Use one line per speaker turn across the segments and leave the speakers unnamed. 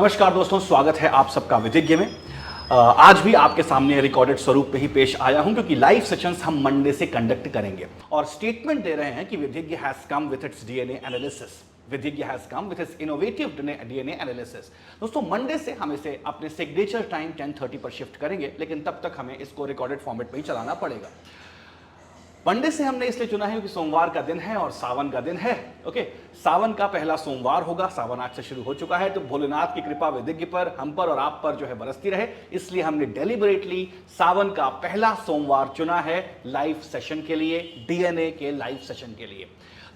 नमस्कार दोस्तों, स्वागत है आप सबका विधिज्ञ में। आज भी आपके सामने रिकॉर्डेड स्वरूप में ही पेश आया हूं क्योंकि लाइव सेशंस हम मंडे से कंडक्ट करेंगे और स्टेटमेंट दे रहे हैं कि Vidhigya has come with its DNA analysis. Vidhigya has come with its innovative DNA analysis. दोस्तों मंडे से हम इसे अपने सिग्नेचर टाइम 10:30 पर शिफ्ट करेंगे, लेकिन तब तक हमें इसको रिकॉर्डेड फॉर्मेट में ही चलाना पड़ेगा। मंडे से हमने इसलिए चुना है क्योंकि सोमवार का दिन है और सावन का दिन है। ओके, सावन का पहला सोमवार होगा। सावन आज से शुरू हो चुका है, तो भोलेनाथ की कृपा विधिज्ञ पर, हम पर और आप पर जो है बरसती रहे, इसलिए हमने डेलिबरेटली सावन का पहला सोमवार चुना है लाइव सेशन के लिए, डीएनए के लाइव सेशन के लिए।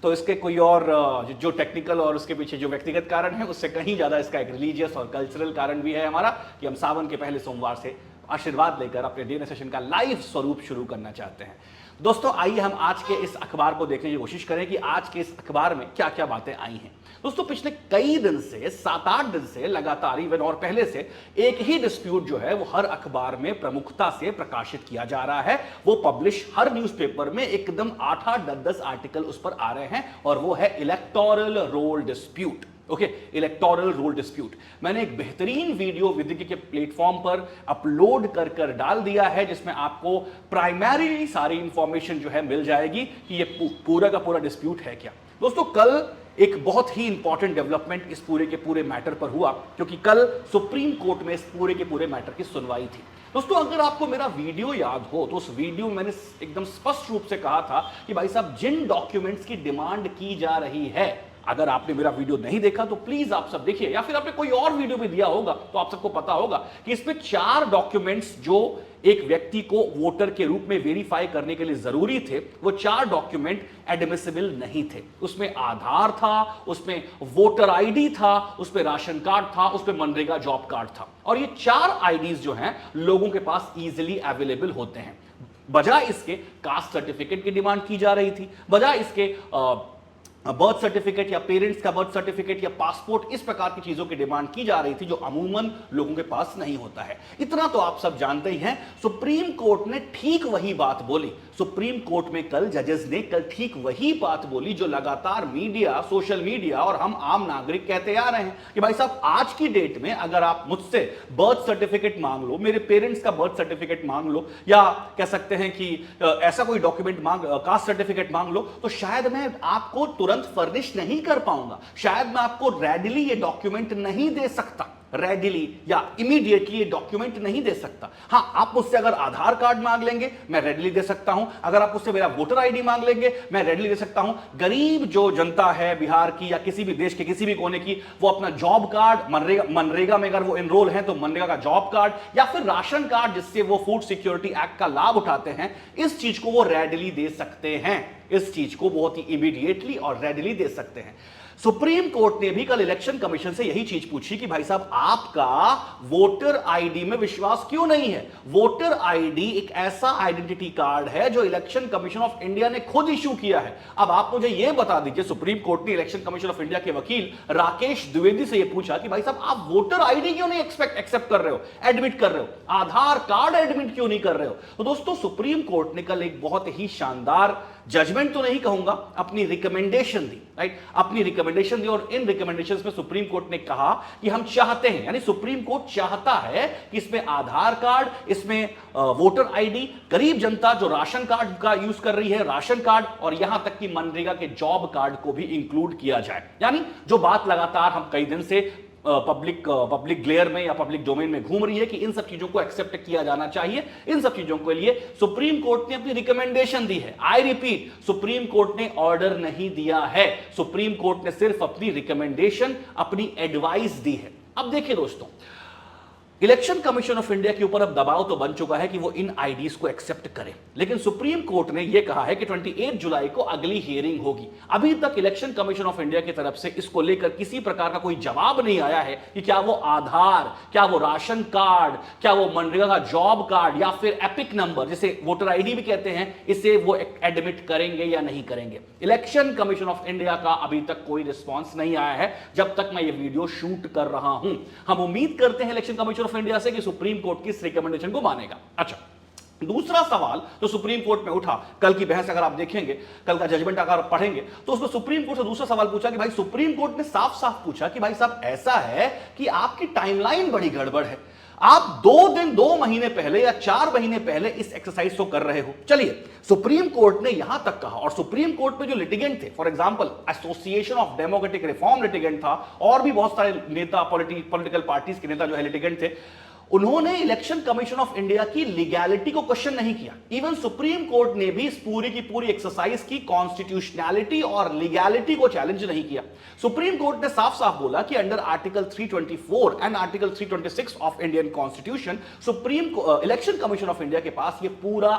तो इसके कोई और जो टेक्निकल और उसके पीछे जो व्यक्तिगत कारण है, उससे कहीं ज्यादा इसका एक रिलीजियस और कल्चरल कारण भी है हमारा कि हम सावन के पहले सोमवार से आशीर्वाद लेकर अपने डीएनए सेशन का लाइव स्वरूप शुरू करना चाहते हैं। दोस्तों आइए हम आज के इस अखबार को देखने की कोशिश करें कि आज के इस अखबार में क्या क्या बातें आई हैं। दोस्तों पिछले कई दिन से, 7-8 दिन से लगातार, इवन और पहले से, एक ही डिस्प्यूट जो है वो हर अखबार में प्रमुखता से प्रकाशित किया जा रहा है। वो पब्लिश हर न्यूज़पेपर में एकदम 8-8, 10-10 आर्टिकल उस पर आ रहे हैं और वो है electoral roll dispute. Okay, electoral roll dispute. मैंने एक बेहतरीन वीडियो विधिज्ञ के प्लेटफॉर्म पर अपलोड कर डाल दिया है, जिसमें आपको प्राइमरीली सारी इंफॉर्मेशन जो है मिल जाएगी कि ये पूरा का पूरा डिस्प्यूट है क्या। दोस्तों कल एक बहुत ही इंपॉर्टेंट डेवलपमेंट इस पूरे के पूरे मैटर पर हुआ, क्योंकि कल सुप्रीम कोर्ट में इस पूरे के पूरे मैटर की सुनवाई थी। दोस्तों अगर आपको मेरा वीडियो याद हो तो उस वीडियो में मैंने एकदम स्पष्ट रूप से कहा था कि भाई साहब, जिन डॉक्यूमेंट्स की डिमांड की जा रही है, अगर आपने मेरा वीडियो नहीं देखा तो प्लीज आप सब देखिए, या फिर आपने कोई और वीडियो भी दिया होगा तो आप सबको पता होगा कि इसमें 4 डॉक्यूमेंट्स जो एक व्यक्ति को वोटर के रूप में वेरीफाई करने के लिए जरूरी थे, वो 4 डॉक्यूमेंट एडमिसिबल नहीं थे। उसमें आधार था, उसमें वोटर आईडी था, उसमें राशन कार्ड था, उसमें मनरेगा जॉब कार्ड था। और ये 4 आईडीज जो हैं लोगों के पास इजीली अवेलेबल होते हैं। बजाय इसके कास्ट सर्टिफिकेट की डिमांड की जा रही थी, बजाय इसके बर्थ सर्टिफिकेट या पेरेंट्स का बर्थ सर्टिफिकेट या पासपोर्ट, इस प्रकार की चीजों की डिमांड की जा रही थी जो अमूमन लोगों के पास नहीं होता है। इतना तो आप सब जानते ही हैं। सुप्रीम कोर्ट ने ठीक वही बात बोली। सुप्रीम कोर्ट में कल जजेस ने ठीक वही बात बोली जो लगातार मीडिया, सोशल मीडिया और हम आम नागरिक कहते आ रहे हैं कि भाई साहब, आज की डेट में अगर आप मुझसे बर्थ सर्टिफिकेट मांग लो, मेरे पेरेंट्स का बर्थ सर्टिफिकेट मांग लो, या कह सकते हैं कि ऐसा कोई डॉक्यूमेंट कास्ट सर्टिफिकेट मांग लो, तो शायद मैं आपको तुरंत फर्निश नहीं कर पाऊंगा। शायद मैं आपको रेडिली ये डॉक्यूमेंट नहीं दे सकता, रेडिली या इमीडिएटली ये डॉक्यूमेंट नहीं दे सकता। हां, आप मुझसे अगर आधार कार्ड मांग लेंगे, मैं रेडिली दे सकता हूं। अगर आप मुझसे मेरा वोटर आईडी मांग लेंगे, मैं रेडिली दे सकता हूं। गरीब जो जनता है बिहार की या किसी भी देश के किसी भी कोने की, वो अपना जॉब कार्ड, मनरेगा में अगर वो एनरोल है तो मनरेगा का जॉब कार्ड या फिर राशन कार्ड, जिससे वो फूड सिक्योरिटी एक्ट का लाभ उठाते हैं, इस चीज को वो रेडिली दे सकते हैं। इस चीज को बहुत ही इमीडिएटली और रेडिली दे सकते हैं। सुप्रीम कोर्ट ने भी कल इलेक्शन कमीशन से यही चीज पूछी कि भाई साहब, आपका वोटर आईडी में विश्वास क्यों नहीं है। वोटर आईडी एक ऐसा आइडेंटिटी कार्ड है जो इलेक्शन कमीशन ऑफ इंडिया ने खुद इशू किया है। अब आप मुझे यह बता दीजिए, सुप्रीम कोर्ट ने इलेक्शन कमीशन ऑफ इंडिया के वकील राकेश द्विवेदी से यह पूछा कि भाई साहब, आप वोटर आईडी क्यों नहीं एक्सेप्ट कर रहे हो, एडमिट कर रहे हो, आधार कार्ड एडमिट क्यों नहीं कर रहे हो। तो दोस्तों सुप्रीम कोर्ट ने कल एक बहुत ही शानदार जजमेंट तो नहीं कहूंगा, अपनी रिकमेंडेशन दी, राइट, अपनी रिकमेंडेशन दी। और इन रिकमेंडेशंस में सुप्रीम कोर्ट ने कहा कि हम चाहते हैं, यानी सुप्रीम कोर्ट चाहता है कि इसमें आधार कार्ड, इसमें वोटर आईडी, गरीब जनता जो राशन कार्ड का यूज कर रही है, राशन कार्ड, और यहां तक कि मनरेगा के जॉब कार्ड को भी इंक्लूड किया जाए। यानी जो बात लगातार हम कई दिन से पब्लिक ग्लेयर में या पब्लिक डोमेन में घूम रही है कि इन सब चीजों को एक्सेप्ट किया जाना चाहिए, इन सब चीजों के लिए सुप्रीम कोर्ट ने अपनी रिकमेंडेशन दी है। आई रिपीट, सुप्रीम कोर्ट ने ऑर्डर नहीं दिया है, सुप्रीम कोर्ट ने सिर्फ अपनी रिकमेंडेशन, अपनी एडवाइस दी है। अब देखिए दोस्तों, इलेक्शन कमीशन ऑफ इंडिया के ऊपर अब दबाव तो बन चुका है कि वो इन आईडीज को एक्सेप्ट करें, लेकिन सुप्रीम कोर्ट ने यह कहा है कि 28 जुलाई को अगली हियरिंग होगी। अभी तक इलेक्शन कमीशन ऑफ इंडिया की तरफ से इसको लेकर किसी प्रकार का कोई जवाब नहीं आया है कि क्या वो आधार, क्या वो राशन कार्ड, क्या वो मनरेगा का जॉब कार्ड या फिर एपिक नंबर, जिसे वोटर आईडी भी कहते हैं, इसे वो एडमिट करेंगे या नहीं करेंगे। इलेक्शन कमीशन ऑफ इंडिया का अभी तक कोई रिस्पॉन्स नहीं आया है जब तक मैं ये वीडियो शूट कर रहा हूं। हम उम्मीद करते हैं इलेक्शन कमीशन ऑफ इंडिया से कि सुप्रीम कोर्ट की इस रिकमेंडेशन को मानेगा। अच्छा, दूसरा सवाल जो सुप्रीम कोर्ट में उठा, कल की बहस अगर आप देखेंगे, कल का जजमेंट अगर आप पढ़ेंगे, तो उसमें सुप्रीम कोर्ट से दूसरा सवाल पूछा कि भाई सुप्रीम कोर्ट ने साफ साफ पूछा कि भाई साहब ऐसा है कि आपकी टाइमलाइन बड़ी गड़बड़ है, आप 2 महीने पहले या 4 महीने पहले इस एक्सरसाइज को कर रहे हो। चलिए, सुप्रीम कोर्ट ने यहां तक कहा, और सुप्रीम कोर्ट में जो लिटिगेंट थे, for example association of democratic reform litigant था, और भी बहुत सारे नेता, पॉलिटिकल पार्टीज के नेता जो है लिटिगेंट थे, उन्होंने इलेक्शन कमीशन ऑफ इंडिया की लीगैलिटी को क्वेश्चन नहीं किया। इवन सुप्रीम कोर्ट ने भी इस पूरी की पूरी एक्सरसाइज की कॉन्स्टिट्यूशनैलिटी और लीगैलिटी को चैलेंज नहीं किया। सुप्रीम कोर्ट ने साफ साफ बोला कि under article 324 and article 326 of Indian constitution election commission of India के पास यह पूरा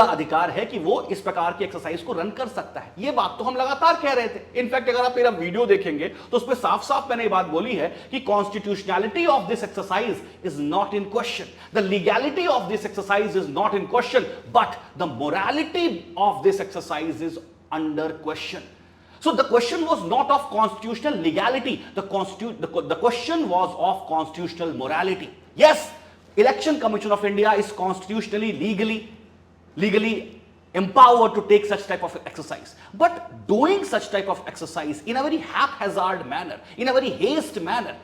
अधिकार है कि वो इस प्रकार की एक्सरसाइज को रन कर सकता है। ये बात तो हम लगातार कह रहे थे। इनफैक्ट अगर आप मेरा वीडियो देखेंगे तो उसमें साफ साफ मैंने ये बात बोली है कि constitutionality of this exercise is not in question, the legality of this exercise is not in question, but the morality of this exercise is under question. So the question was not of constitutional legality, the question was of constitutional morality. Yes, Election Commission of India is constitutionally legally empowered to take such type of exercise, but doing such type of exercise in a very haphazard manner, in a very haste manner,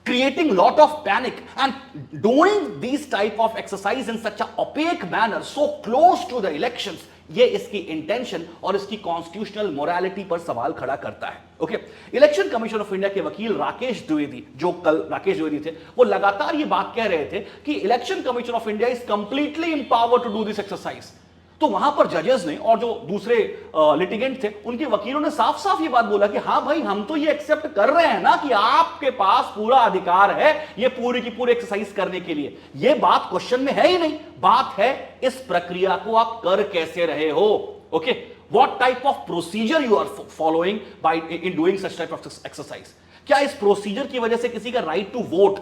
creating lot of panic and doing these type of exercise in such a opaque manner so close to the elections, ये इसकी intention और इसकी constitutional morality पर सवाल खड़ा करता है. Okay, election commission of India के वकील राकेश द्विवेदी, जो कल राकेश द्विवेदी थे, वो लगातार ये बात कह रहे थे कि election commission of India is completely empowered to do this exercise. तो वहां पर जजेस ने और जो दूसरे लिटिगेंट थे, उनके वकीलों ने साफ साफ ये बात बोला कि हां भाई, हम तो ये एक्सेप्ट कर रहे हैं ना कि आपके पास पूरा अधिकार है ये पूरी की पूरी एक्सरसाइज करने के लिए. ये बात क्वेश्चन में है ही नहीं. बात है इस प्रक्रिया को आप कर कैसे रहे हो. Okay, what type of procedure you are following by in doing such type of exercise. क्या इस प्रोसीजर की वजह से किसी का राइट टू वोट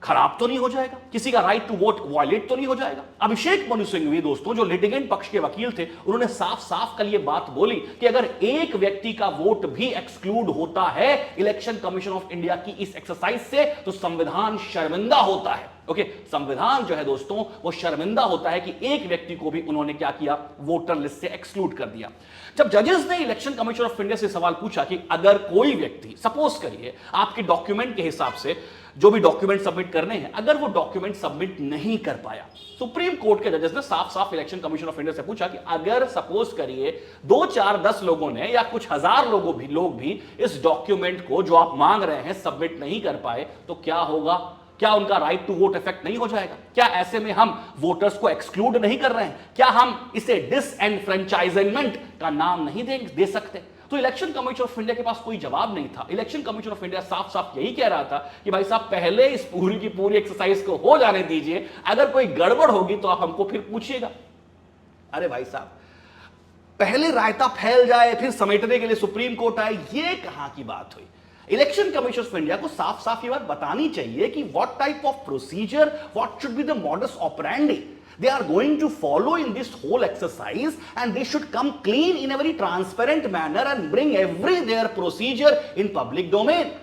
खराब तो नहीं हो जाएगा, किसी का राइट टू वोट वायलेट तो नहीं हो जाएगा. अभिषेक मनु सिंघवी दोस्तों, जो लिटिगेंट पक्ष के वकील थे, उन्होंने साफ साफ कल ये बात बोली कि अगर एक व्यक्ति का वोट भी एक्सक्लूड होता है इलेक्शन कमीशन ऑफ इंडिया की इस एक्सरसाइज से, तो संविधान शर्मिंदा होता है. ओके, संविधान जो है दोस्तों वो शर्मिंदा होता है कि एक व्यक्ति को भी उन्होंने क्या किया, वोटर लिस्ट से एक्सक्लूड कर दिया. जब जजेस ने इलेक्शन कमीशन ऑफ इंडिया से सवाल पूछा कि अगर कोई व्यक्ति, सपोज करिए आपके डॉक्यूमेंट के हिसाब से जो भी डॉक्यूमेंट सबमिट करने हैं, अगर वो डॉक्यूमेंट सबमिट नहीं कर पाया, सुप्रीम कोर्ट के जजेस ने साफ साफ इलेक्शन कमीशन ऑफ इंडिया से पूछा कि अगर सपोज करिए 2, 4, 10 लोगों ने या कुछ हजार लोग भी इस डॉक्यूमेंट को जो आप मांग रहे हैं सबमिट नहीं कर पाए, तो क्या होगा. क्या उनका राइट टू वोट इफेक्ट नहीं हो जाएगा. क्या ऐसे में हम वोटर्स को एक्सक्लूड नहीं कर रहे हैं. क्या हम इसे डिसएनफ्रेंचाइजमेंट का नाम नहीं दे सकते. तो इलेक्शन कमीशन ऑफ इंडिया के पास कोई जवाब नहीं था. इलेक्शन कमीशन ऑफ इंडिया साफ साफ यही कह रहा था कि भाई साहब, पहले इस पूरी की पूरी एक्सरसाइज को हो जाने दीजिए, अगर कोई गड़बड़ होगी तो आप हमको फिर पूछिएगा. अरे भाई साहब, पहले रायता फैल जाए फिर समेटने के लिए सुप्रीम कोर्ट आए, ये कहां की बात हुई. इलेक्शन कमीशन ऑफ इंडिया को साफ साफ ये बात बतानी चाहिए कि what type of procedure, what should be the modus operandi they are going to follow in this whole exercise, and they should come clean in a very transparent manner and bring every their procedure in public domain.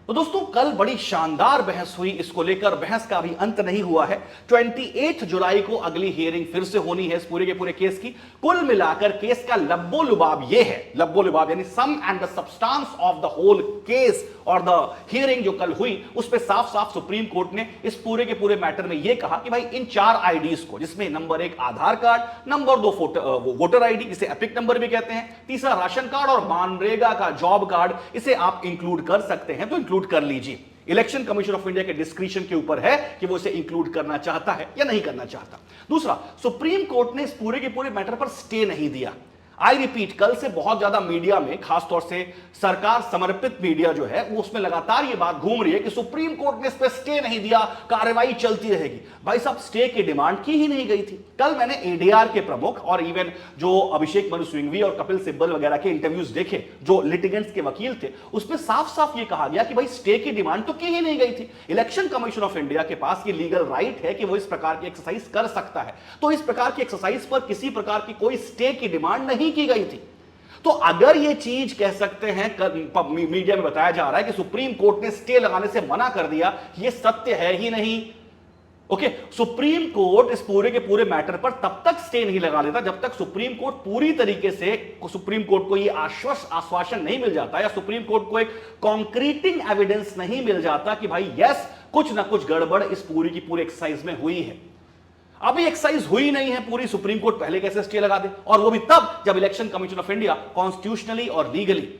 तो दोस्तों, कल बड़ी शानदार बहस हुई इसको लेकर. बहस का अभी अंत नहीं हुआ है. 28 जुलाई को अगली हियरिंग फिर से होनी है इस पूरे के पूरे केस की. कुल मिलाकर केस का लब्बो लुबाब ये है, लब्बो लुबाब यानी sum and the substance of the whole case और द हियरिंग जो कल हुई, उस पर साफ साफ सुप्रीम कोर्ट ने इस पूरे के पूरे मैटर में यह कहा कि भाई इन 4 आईडीज को, जिसमें नंबर 1 आधार कार्ड, नंबर 2 वोटर आईडी, इसे एपिक नंबर भी कहते हैं, तीसरा राशन कार्ड और मनरेगा का जॉब कार्ड, इसे आप इंक्लूड कर सकते हैं तो इंक्लूड कर लीजिए. इलेक्शन कमीशन ऑफ इंडिया के डिस्क्रिशन के ऊपर है कि वो इसे इंक्लूड करना चाहता है या नहीं करना चाहता. दूसरा, सुप्रीम कोर्ट ने इस पूरे के पूरे मैटर पर स्टे नहीं दिया. आई रिपीट, कल से बहुत ज्यादा मीडिया में, खासतौर से सरकार समर्पित मीडिया जो है, वो उसमें लगातार ये बात घूम रही है कि सुप्रीम कोर्ट ने इस पर स्टे नहीं दिया, कार्रवाई चलती रहेगी. भाई साहब, स्टे की डिमांड की ही नहीं गई थी. कल मैंने एडीआर के प्रमुख और इवन जो अभिषेक मनु सिंघवी और कपिल सिब्बल वगैरह के इंटरव्यूज देखे, जो लिटिगेंट्स के वकील थे, उसमें साफ साफ ये कहा गया कि भाई स्टे की डिमांड तो की ही नहीं गई थी. इलेक्शन कमीशन ऑफ इंडिया के पास ये लीगल राइट है कि वो इस प्रकार की एक्सरसाइज कर सकता है. तो इस प्रकार की एक्सरसाइज पर किसी प्रकार की कोई स्टे की डिमांड नहीं की गई थी. तो अगर ये चीज कह सकते हैं, मीडिया में बताया जा रहा है कि सुप्रीम कोर्ट ने स्टे लगाने से मना कर दिया, ये सत्य है ही नहीं. ओके, सुप्रीम कोर्ट इस पूरे के पूरे मैटर पर तब तक स्टे नहीं लगा देता जब तक सुप्रीम कोर्ट पूरी तरीके से सुप्रीम कोर्ट को यह आश्वासन नहीं मिल जाता या सुप्रीम कोर्ट को एक कॉन्क्रीटिंग एविडेंस नहीं मिल जाता कि भाई यस कुछ ना कुछ गड़बड़ इस पूरी की पूरी एक्सरसाइज में हुई है। अभी एक्सरसाइज हुई नहीं है पूरी, सुप्रीम कोर्ट पहले कैसे स्टे लगा दे, और वो भी तब जब election commission of India constitutionally और लीगली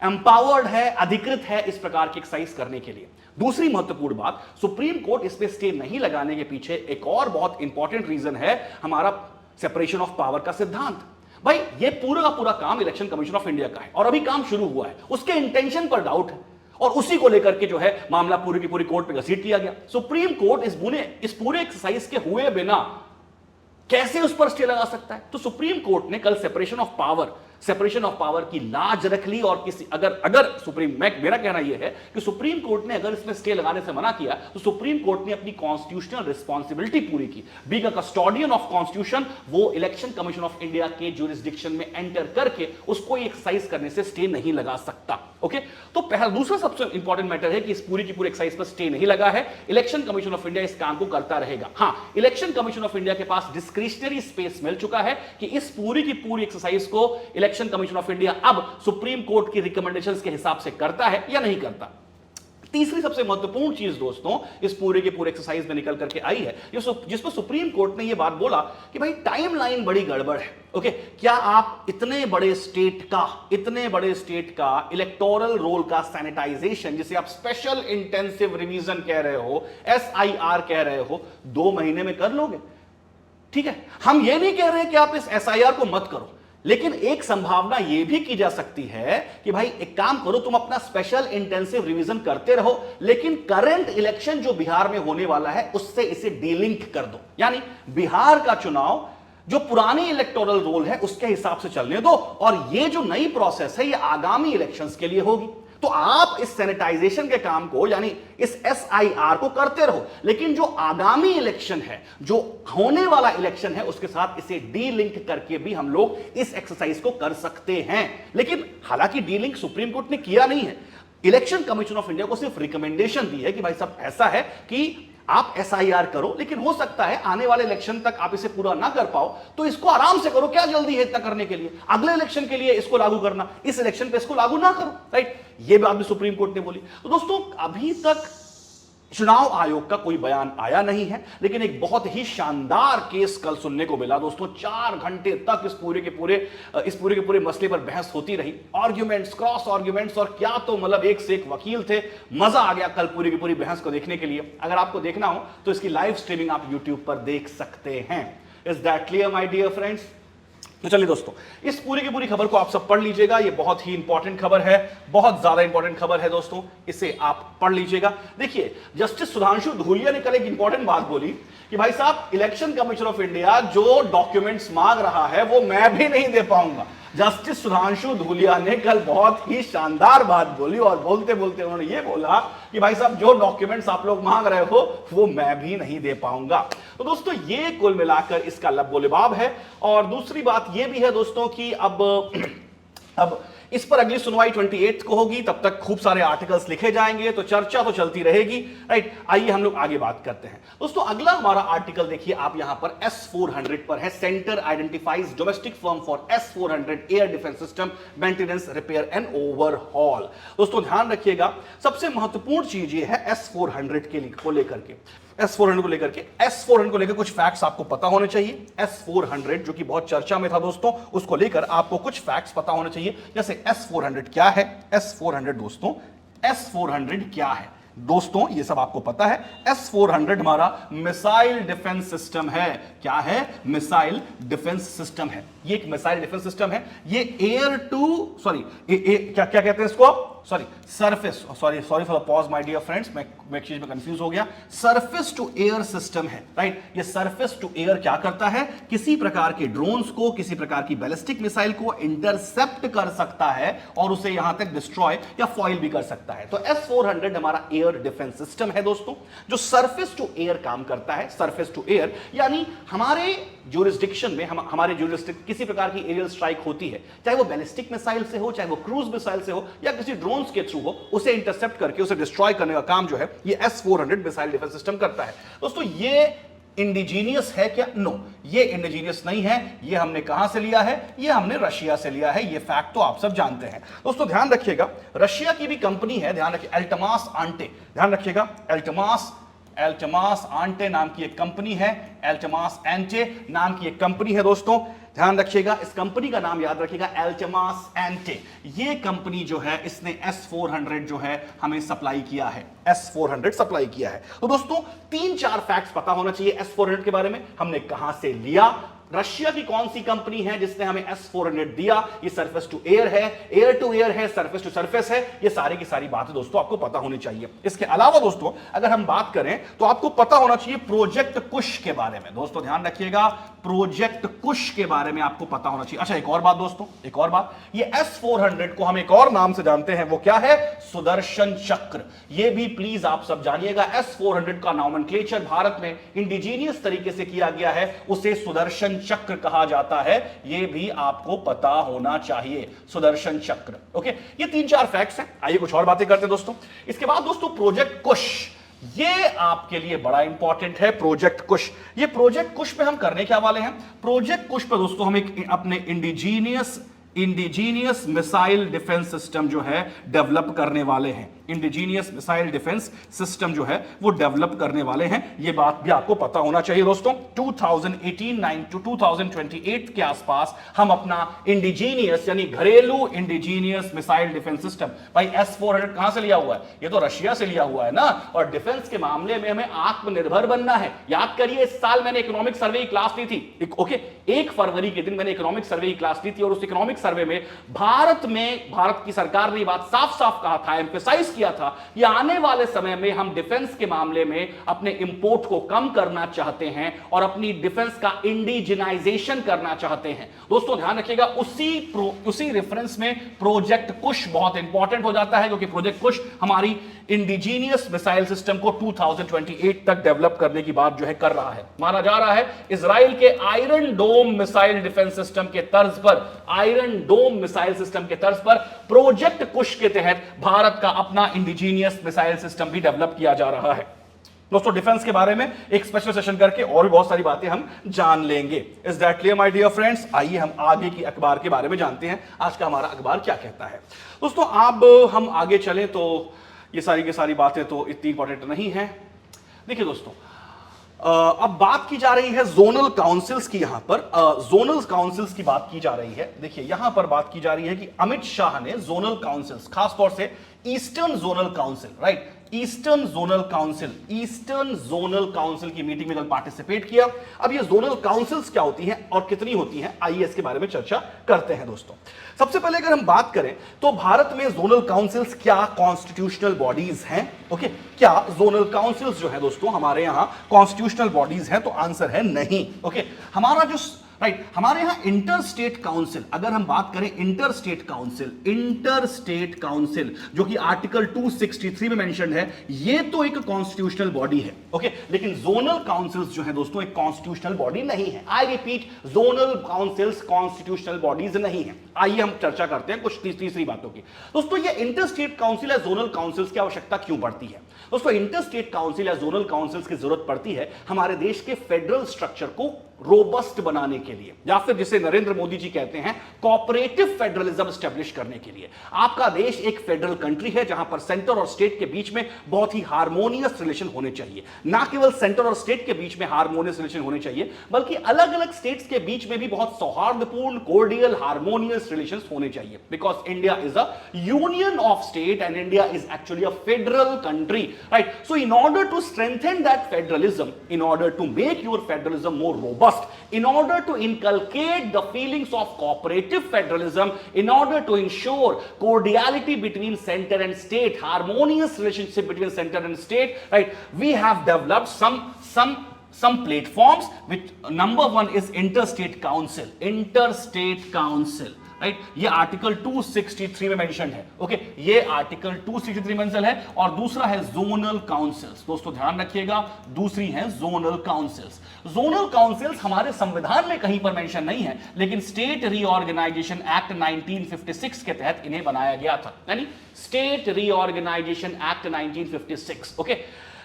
एम्पावर्ड है, अधिकृत है इस प्रकार की एक्सरसाइज करने के लिए। दूसरी महत्वपूर्ण बात, सुप्रीम कोर्ट इस पे स्टे नहीं लगाने के पीछे एक और बहुत इंपॉर्टेंट रीजन है हमारा सेपरेशन ऑफ पावर का सिद्धांत। भाई ये पूरा का पूरा काम इलेक्शन कमीशन ऑफ इंडिया का है और अभी काम शुरू हुआ है, उसके इंटेंशन पर डाउट है और उसी को लेकर के जो है मामला पूरी की पूरी कोर्ट पे घसीट लिया गया। सुप्रीम कोर्ट इस पूरे एक्सरसाइज के हुए बिना कैसे उस पर स्टे लगा सकता है? तो सुप्रीम कोर्ट ने कल सेपरेशन ऑफ पावर की लाज रख ली और किसी अगर सुप्रीम मेरा कहना यह है कि सुप्रीम कोर्ट ने अगर इसमें स्टे लगाने से मना किया तो सुप्रीम कोर्ट ने अपनी कॉन्स्टिट्यूशनल रिस्पॉन्सिबिलिटी पूरी की। Being a custodian of constitution, वो इलेक्शन कमीशन ऑफ इंडिया के ज्यूरिसडिक्शन में एंटर करके उसको एक्सरसाइज करने से स्टे नहीं लगा सकता। ओके, तो पहला दूसरा सबसे इंपॉर्टेंट मैटर है कि इस पूरी की पूरी एक्सरसाइज पर स्टे नहीं लगा है, इलेक्शन कमीशन ऑफ इंडिया इस काम को करता रहेगा। हां, इलेक्शन कमीशन ऑफ इंडिया के पास डिस्क्रिशनरी स्पेस मिल चुका है कि इस पूरी की पूरी एक्सरसाइज को इलेक्शन कमीशन ऑफ इंडिया अब सुप्रीम कोर्ट की रिकमेंडेशंस के हिसाब से करता है या नहीं करता। तीसरी सबसे महत्वपूर्ण चीज दोस्तों इस पूरे के पूरे एक्सरसाइज में निकल करके आई है जिस पर सुप्रीम कोर्ट ने यह बात बोला कि भाई टाइमलाइन बड़ी गड़बड़ है। ओके, क्या आप इतने बड़े स्टेट का इलेक्टोरल रोल का सैनिटाइजेशन, जिसे आप स्पेशल इंटेंसिव रिवीजन कह रहे हो, SIR कह रहे हो, 2 महीने में कर लोगे? ठीक है, हम ये नहीं कह रहे कि आप इस SIR को मत करो, लेकिन एक संभावना यह भी की जा सकती है कि भाई एक काम करो, तुम अपना स्पेशल इंटेंसिव रिवीजन करते रहो, लेकिन करंट इलेक्शन जो बिहार में होने वाला है उससे इसे डीलिंक कर दो। यानी बिहार का चुनाव जो पुरानी इलेक्टोरल रोल है उसके हिसाब से चलने दो और ये जो नई प्रोसेस है ये आगामी इलेक्शंस के लिए होगी। तो आप इस सैनिटाइजेशन के काम को यानी इस SIR को करते रहो, लेकिन जो आगामी इलेक्शन है, जो होने वाला इलेक्शन है, उसके साथ इसे डीलिंक करके भी हम लोग इस एक्सरसाइज को कर सकते हैं। लेकिन हालांकि डीलिंक सुप्रीम कोर्ट ने किया नहीं है, इलेक्शन कमीशन ऑफ इंडिया को सिर्फ रिकमेंडेशन दी है कि भाई साहब ऐसा है कि आप SIR करो, लेकिन हो सकता है आने वाले इलेक्शन तक आप इसे पूरा ना कर पाओ, तो इसको आराम से करो, क्या जल्दी है इतना करने के लिए? अगले इलेक्शन के लिए इसको लागू करना, इस इलेक्शन पे इसको लागू ना करो, राइट? ये बात भी सुप्रीम कोर्ट ने बोली। तो दोस्तों अभी तक चुनाव आयोग का कोई बयान आया नहीं है, लेकिन एक बहुत ही शानदार केस कल सुनने को मिला दोस्तों। 4 घंटे तक इस पूरे के पूरे मसले पर बहस होती रही, आर्ग्यूमेंट्स, क्रॉस आर्ग्यूमेंट्स, और क्या तो मतलब एक से एक वकील थे। मजा आ गया कल पूरी की पूरी बहस को देखने के लिए। अगर आपको देखना हो तो इसकी लाइव स्ट्रीमिंग आप यूट्यूब पर देख सकते हैं। Is that clear my dear friends? तो चलिए दोस्तों, इस पूरी की पूरी खबर को आप सब पढ़ लीजिएगा, ये बहुत ही इंपॉर्टेंट खबर है, बहुत ज्यादा इंपॉर्टेंट खबर है दोस्तों, इसे आप पढ़ लीजिएगा। देखिए, जस्टिस सुधांशु धूलिया ने कल एक इंपॉर्टेंट बात बोली कि भाई साहब इलेक्शन कमीशन ऑफ इंडिया जो डॉक्यूमेंट्स मांग रहा है वो मैं भी नहीं दे पाऊंगा। जस्टिस सुधांशु धूलिया ने कल बहुत ही शानदार बात बोली और बोलते बोलते उन्होंने ये बोला कि भाई साहब जो डॉक्यूमेंट्स आप लोग मांग रहे हो वो मैं भी नहीं दे पाऊंगा। तो दोस्तों ये कुल मिलाकर इसका लबोलिबाब है। और दूसरी बात ये भी है दोस्तों कि अब इस पर अगली सुनवाई 28 को होगी, तब तक खूब सारे आर्टिकल्स लिखे जाएंगे, तो चर्चा तो चलती रहेगी, राइट? आइए हम लोग आगे बात करते हैं दोस्तों। अगला हमारा आर्टिकल देखिए आप यहां पर S400 पर है। Centre identifies domestic firm for S400 air defence system maintenance, repair and overhaul. दोस्तों ध्यान रखिएगा, सबसे महत्वपूर्ण चीज ये है S400 को लेकर के S400 को लेकर कुछ फैक्ट्स आपको पता होने चाहिए। S400 जो कि बहुत चर्चा में था दोस्तों, उसको लेकर आपको कुछ फैक्ट्स पता होने चाहिए। जैसे S400 क्या है? S400 क्या है दोस्तों, ये सब आपको पता है। S400 हमारा मिसाइल डिफेंस सिस्टम है। क्या है? मिसाइल डिफेंस सिस्टम है। ये एक मिसाइल डिफेंस सिस्टम है। ये एयर टू क्या कहते हैं इसको आप? Surface, sorry for the pause my dear friends, मैं एक चीज में कंफ्यूज हो गया। सरफेस टू एयर सिस्टम है, राइट? ये सरफेस टू एयर क्या करता है? किसी प्रकार के ड्रोन्स को, किसी प्रकार की बैलिस्टिक मिसाइल को इंटरसेप्ट कर सकता है और उसे यहां तक डिस्ट्रॉय या फॉइल भी कर सकता है। तो S400 हमारा एयर डिफेंस सिस्टम है दोस्तों, जो सरफेस टू एयर काम करता है। सरफेस टू एयर यानी हमारे ज्यूरिसडिक्शन में, हमारे ज्यूरिसडिक्शन किसी प्रकार की एरियल स्ट्राइक होती है, चाहे वो बैलिस्टिक मिसाइल से हो, चाहे वो क्रूज मिसाइल से हो, या किसी ड्रोन ड्रोन्स के थ्रू हो, उसे इंटरसेप्ट करके उसे डिस्ट्रॉय करने का काम जो है ये S-400 मिसाइल डिफेंस सिस्टम करता है। दोस्तों ये इंडिजीनियस है क्या? नो, ये इंडिजीनियस नहीं है। ये हमने कहां से लिया है? ये हमने रशिया से लिया है। ये फैक्ट तो आप सब जानते हैं। दोस्तों ध्यान रखिएगा, रशिया की भी कंपनी है, ध्यान रखिए, अल्टमास आंटे, ध्यान रखिएगा, अल्टमास आंटे नाम की एक कंपनी है, अल्टमास एंटे नाम की एक कंपनी है। दोस्तों ध्यान रखिएगा, इस कंपनी का नाम याद रखिएगा, अल्टमास एंटे। ये कंपनी जो है इसने S-400 जो है हमें सप्लाई किया है, S-400 सप्लाई किया है। तो दोस्तों 3-4 फैक्ट्स पता होना चाहिए S-400 के बारे में। हमने कहां से लिया, रशिया की कौन सी कंपनी है जिसने हमें S-400 दिया, ये सरफेस टू एयर है, एयर टू एयर है, सरफेस टू सरफेस है, ये सारी की सारी बातें दोस्तों आपको पता होनी चाहिए। इसके अलावा दोस्तों अगर हम बात करें तो आपको पता होना चाहिए प्रोजेक्ट कुश के बारे में। दोस्तों ध्यान रखिएगा, प्रोजेक्ट कुश के बारे में आपको पता होना चाहिए। अच्छा एक और बात दोस्तों, एक और बात, ये S-400 को हम एक और नाम से जानते हैं, वो क्या है? सुदर्शन चक्र। ये भी प्लीज आप सब जानिएगा, S-400 का नॉमेनक्लेचर भारत में इंडिजीनियस तरीके से किया गया है, उसे सुदर्शन चक्र कहा जाता है। यह भी आपको पता होना चाहिए, सुदर्शन चक्र। ओके, ये 3-4 फैक्ट्स हैं। आइए कुछ और बातें करते हैं दोस्तों। इसके बाद दोस्तों प्रोजेक्ट कुश, ये आपके लिए बड़ा इंपॉर्टेंट है। प्रोजेक्ट कुश, ये प्रोजेक्ट कुश पे हम करने क्या वाले हैं? प्रोजेक्ट कुश पे दोस्तों हम एक अपने इंडिजीनियस मिसाइल डिफेंस सिस्टम जो है डेवलप करने वाले हैं। इंडिजीनियस मिसाइल डिफेंस सिस्टम जो है वो डेवलप करने वाले हैं, ये बात भी आपको पता होना चाहिए दोस्तों। 2018 to 2028 के आसपास हम अपना इंडिजीनियस यानी घरेलू इंडिजीनियस मिसाइल डिफेंस सिस्टम, भाई S-400 कहां से लिया हुआ है? ये तो रशिया से लिया हुआ है ना। और डिफेंस के मामले में हमें आत्मनिर्भर बनना है। याद करिए, इस साल मैंने इकोनॉमिक सर्वे की क्लास ली थी। ओके, 1 फरवरी के दिन मैंने इकोनॉमिक सर्वे की क्लास ली थी और उस इकोनॉमिक सर्वे में भारत की सरकार ने बात साफ साफ कहा था, एम्फेसाइज किया था, कि आने वाले समय में हम डिफेंस के मामले में अपने इंपोर्ट को कम करना चाहते हैं और अपनी डिफेंस का इंडिजिनाइजेशन करना चाहते हैं। दोस्तों ध्यान रखिएगा, उसी रेफरेंस में प्रोजेक्ट कुश बहुत इंपॉर्टेंट हो जाता है, क्योंकि प्रोजेक्ट कुश हमारी इंडिजीनियस मिसाइल सिस्टम को 2028 तक डेवलप करने की बात जो है कर रहा है। माना जा रहा है इजराइल के iron dome missile defence system के तर्ज पर, आयरन डोम मिसाइल सिस्टम के तर्ज पर प्रोजेक्ट कुश के तहत भारत का अपना इंडिजीनियस मिसाइल सिस्टम भी डेवलप किया जा रहा है। दोस्तों डिफेंस के बारे में एक स्पेशल सेशन करके और भी बहुत सारी बातें हम जान लेंगे। Is that clear my dear friends? आइए हम आगे की अखबार के बारे में जानते हैं, आज का हमारा अखबार क्या कहता है। दोस्तों अब हम आगे चलें तो ये सारी की सारी बातें तो इतनी इंपॉर्टेंट नहीं है। देखिए दोस्तों, अब बात की जा रही है जोनल काउंसिल्स की। यहां पर जोनल काउंसिल्स की बात की जा रही है। देखिए यहां पर बात की जा रही है कि अमित शाह ने जोनल काउंसिल्स, खासतौर से eastern zonal council, right, eastern zonal council की मीटिंग में कल पार्टिसिपेट किया। अब ये जोनल काउंसिल्स क्या होती हैं और कितनी होती हैं, आइए इसके बारे में चर्चा करते हैं दोस्तों। सबसे पहले अगर हम बात करें तो भारत में जोनल काउंसिल्स क्या कॉन्स्टिट्यूशनल बॉडीज हैं? ओके, क्या जोनल काउंसिल्स जो है दोस्तों हमारे यहां कॉन्स्टिट्यूशनल बॉडीज हैं? तो आंसर है नहीं। ओके, हमारा जो राइट, हमारे यहां इंटर स्टेट काउंसिल, अगर हम बात करें इंटर स्टेट काउंसिल जो कि आर्टिकल 263 में मेंशन है, ये तो एक कॉन्स्टिट्यूशनल बॉडी है। ओके, लेकिन जोनल काउंसिल्स जो है दोस्तों एक कॉन्स्टिट्यूशनल बॉडी नहीं है। I repeat, zonal councils constitutional bodies नहीं है। आइए हम चर्चा करते हैं कुछ तीसरी बातों की। दोस्तों ये इंटर स्टेट काउंसिल या जोनल काउंसिल्स की आवश्यकता क्यों पड़ती है? दोस्तों इंटर स्टेट काउंसिल या जोनल काउंसिल्स की जरूरत पड़ती है हमारे देश के फेडरल स्ट्रक्चर को रोबस्ट बनाने के लिए, या फिर जिसे नरेंद्र मोदी जी कहते हैं कोऑपरेटिव फेडरलिज्म एस्टेब्लिश करने के लिए। आपका देश एक फेडरल कंट्री है जहां पर सेंटर और स्टेट के बीच में बहुत ही हार्मोनियस रिलेशन होने चाहिए। ना केवल सेंटर और स्टेट के बीच में हार्मोनियस रिलेशन होने चाहिए, बल्कि अलग अलग स्टेट्स के बीच में भी बहुत सौहार्दपूर्ण, कोर्डियल, हार्मोनियस रिलेशंस होने चाहिए। Because India is a union of state and India is actually a federal country, right? So in order to strengthen that federalism, in order to make your federalism more robust, in order to inculcate the feelings of cooperative federalism, in order to ensure cordiality between center and state, harmonious relationship between center and state, right, we have developed some platforms, which number one is interstate council, right, ये article 263 में mention है। Okay, ये article 263 mention है। और दूसरा है zonal councils. दोस्तों ध्यान रखिएगा, दूसरी है जोनल काउंसिल्स। जोनल काउंसिल्स हमारे संविधान में कहीं पर मेंशन नहीं है, लेकिन स्टेट रीऑर्गेनाइजेशन एक्ट 1956 के तहत इन्हें बनाया गया था, यानी state reorganisation act 1956। Okay,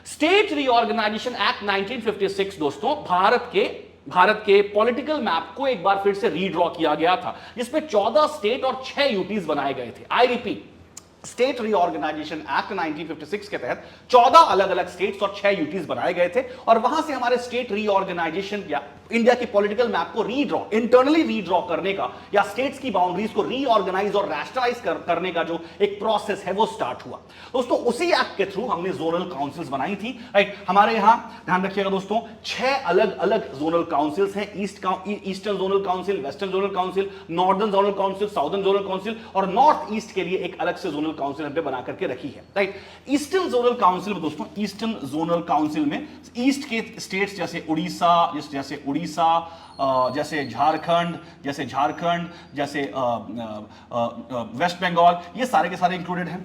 state reorganisation act 1956 दोस्तों भारत के पॉलिटिकल मैप को एक बार फिर से रीड्रॉ किया गया था, जिसमें 14 स्टेट और 6 यूटीज बनाए गए थे। I repeat, state reorganisation act 1956 के तहत 14 अलग अलग स्टेट्स और 6 यूटीज बनाए गए थे, और वहां से हमारे स्टेट रीऑर्गेनाइजेशन या इंडिया की पॉलिटिकल मैप को रीड्रॉ, इंटरनली रीड्रॉ करने का, या स्टेट्स की बाउंड्रीज को रीऑर्गेनाइज और रैशनलाइज करने का जो एक प्रोसेस है वो स्टार्ट हुआ। दोस्तों उसी एक्ट के थ्रू हमने जोनल काउंसिल्स बनाई थी, राइट। हमारे यहां ध्यान रखिएगा दोस्तों, 6 अलग अलग जोनल काउंसिल्स हैं। Eastern zonal council, western zonal council, northern zonal council, southern zonal council, और नॉर्थ ईस्ट के लिए एक अलग से जोनल काउंसिल हमने बना करके रखी है, राइट। ईस्टर्न जोनल काउंसिल में दोस्तों, ईस्टर्न जोनल काउंसिल में ईस्ट के स्टेट्स जैसे उड़ीसा, जैसे झारखंड, जैसे वेस्ट बंगाल, ये सारे के सारे इंक्लूडेड हैं।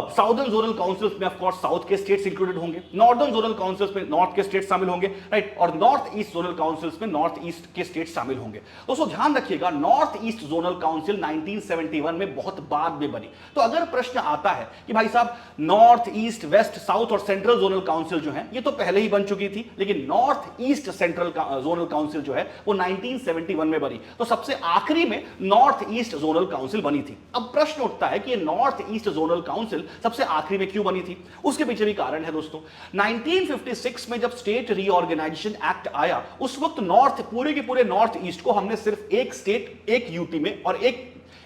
साउदर्न जोनल काउंसिल्स में ऑफ कोर्स साउथ के स्टेट्स इंक्लूडेड होंगे, नॉर्दर्न जोनल काउंसिल्स में नॉर्थ के स्टेट्स शामिल होंगे, राइट, और नॉर्थ ईस्ट जोनल काउंसिल्स में नॉर्थ ईस्ट के स्टेट्स शामिल होंगे। दोस्तों ध्यान रखिएगा, नॉर्थ ईस्ट जोनल काउंसिल 1971 में बहुत बाद में बनी। तो अगर प्रश्न आता है कि भाई साहब नॉर्थ ईस्ट, वेस्ट, साउथ और सेंट्रल जोनल काउंसिल जो है ये तो पहले ही बन चुकी थी, लेकिन north east central zonal council जो है वो 1971 में बनी, तो सबसे आखिरी में नॉर्थ ईस्ट जोनल काउंसिल बनी थी। अब प्रश्न उठता है कि नॉर्थ ईस्ट जोनल काउंसिल सबसे आखिरी में क्यों बनी थी? उसके पीछे भी कारण है दोस्तों। 1956 में जब स्टेट रीऑर्गेनाइजेशन एक्ट आया, उस वक्त पूरे के पूरे नॉर्थ ईस्ट को हमने सिर्फ एक स्टेट, एक यूटी में और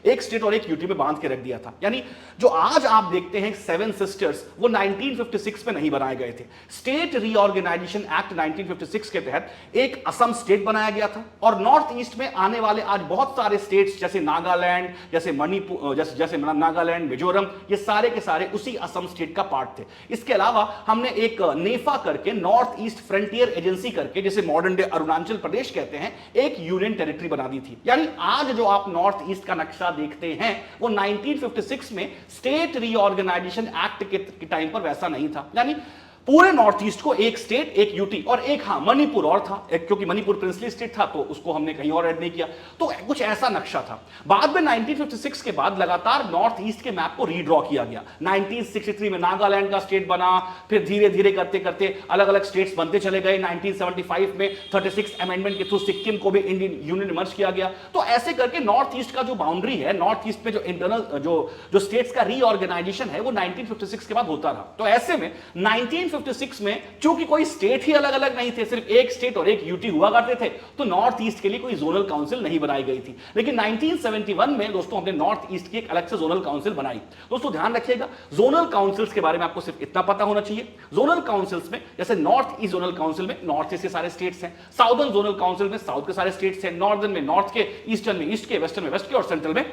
एक स्टेट और एक यूटी में बांध के रख दिया था। यानी जो आज आप देखते हैं 7 सिस्टर्स, वो 1956 में नहीं बनाए गए थे। स्टेट रीऑर्गेनाइजेशन एक्ट 1956 के तहत एक असम स्टेट बनाया गया था, और नॉर्थ ईस्ट में आने वाले आज बहुत सारे स्टेट्स जैसे नागालैंड, जैसे मणिपुर, जैसे नागालैंड, मिजोरम, ये सारे के सारे उसी असम स्टेट का पार्ट थे। इसके अलावा हमने एक नेफा करके, नॉर्थ ईस्ट फ्रंटियर एजेंसी करके, जिसे मॉडर्न डे अरुणाचल प्रदेश कहते हैं, एक यूनियन टेरिटरी बना दी थी। यानी आज जो आप नॉर्थ ईस्ट का नक्शा देखते हैं वो 1956 में स्टेट रीऑर्गेनाइजेशन एक्ट के टाइम पर वैसा नहीं था। यानी पूरे नॉर्थ ईस्ट को एक स्टेट, एक यूटी और एक मणिपुर और था, क्योंकि मणिपुर प्रिंसली स्टेट था तो उसको हमने कहीं और ऐड नहीं किया। तो कुछ ऐसा नक्शा था। बाद में 1956 के बाद लगातार नॉर्थ ईस्ट के मैप को रीड्रॉ किया गया। 1963 में नागालैंड का स्टेट बना, फिर धीरे धीरे करते करते अलग अलग स्टेट्स बनते चले गए। 1975 में 36 अमेंडमेंट के थ्रू सिक्किम को भी इंडियन यूनियन मर्ज किया गया। तो ऐसे करके नॉर्थ ईस्ट का जो बाउंड्री है, नॉर्थ ईस्ट में जो इंटरनल जो स्टेट्स का रीऑर्गेनाइजेशन है वो 1956 के बाद होता रहा। तो ऐसे में 1956 में चूंकि कोई स्टेट ही अलग अलग नहीं थे, सिर्फ एक स्टेट और एक यूटी हुआ करते थे, तो नॉर्थ ईस्ट के लिए कोई जोनल काउंसिल नहीं बनाई गई थी। लेकिन 1971 में दोस्तों हमने नॉर्थ ईस्ट की एक अलग से जोनल काउंसिल बनाई। दोस्तों ध्यान रखिएगा, जोनल काउंसिल्स के बारे में आपको सिर्फ इतना पता होना चाहिए, जोनल काउंसिल्स में जैसे नॉर्थ ईस्ट जोनल काउंसिल में नॉर्थ ईस्ट के सारे स्टेट्स हैं, साउदर्न जोनल काउंसिल में साउथ के सारे स्टेट्स हैं, नॉर्दर्न में नॉर्थ के, ईस्टर्न में ईस्ट के, वेस्टर्न में वेस्ट के, और सेंट्रल में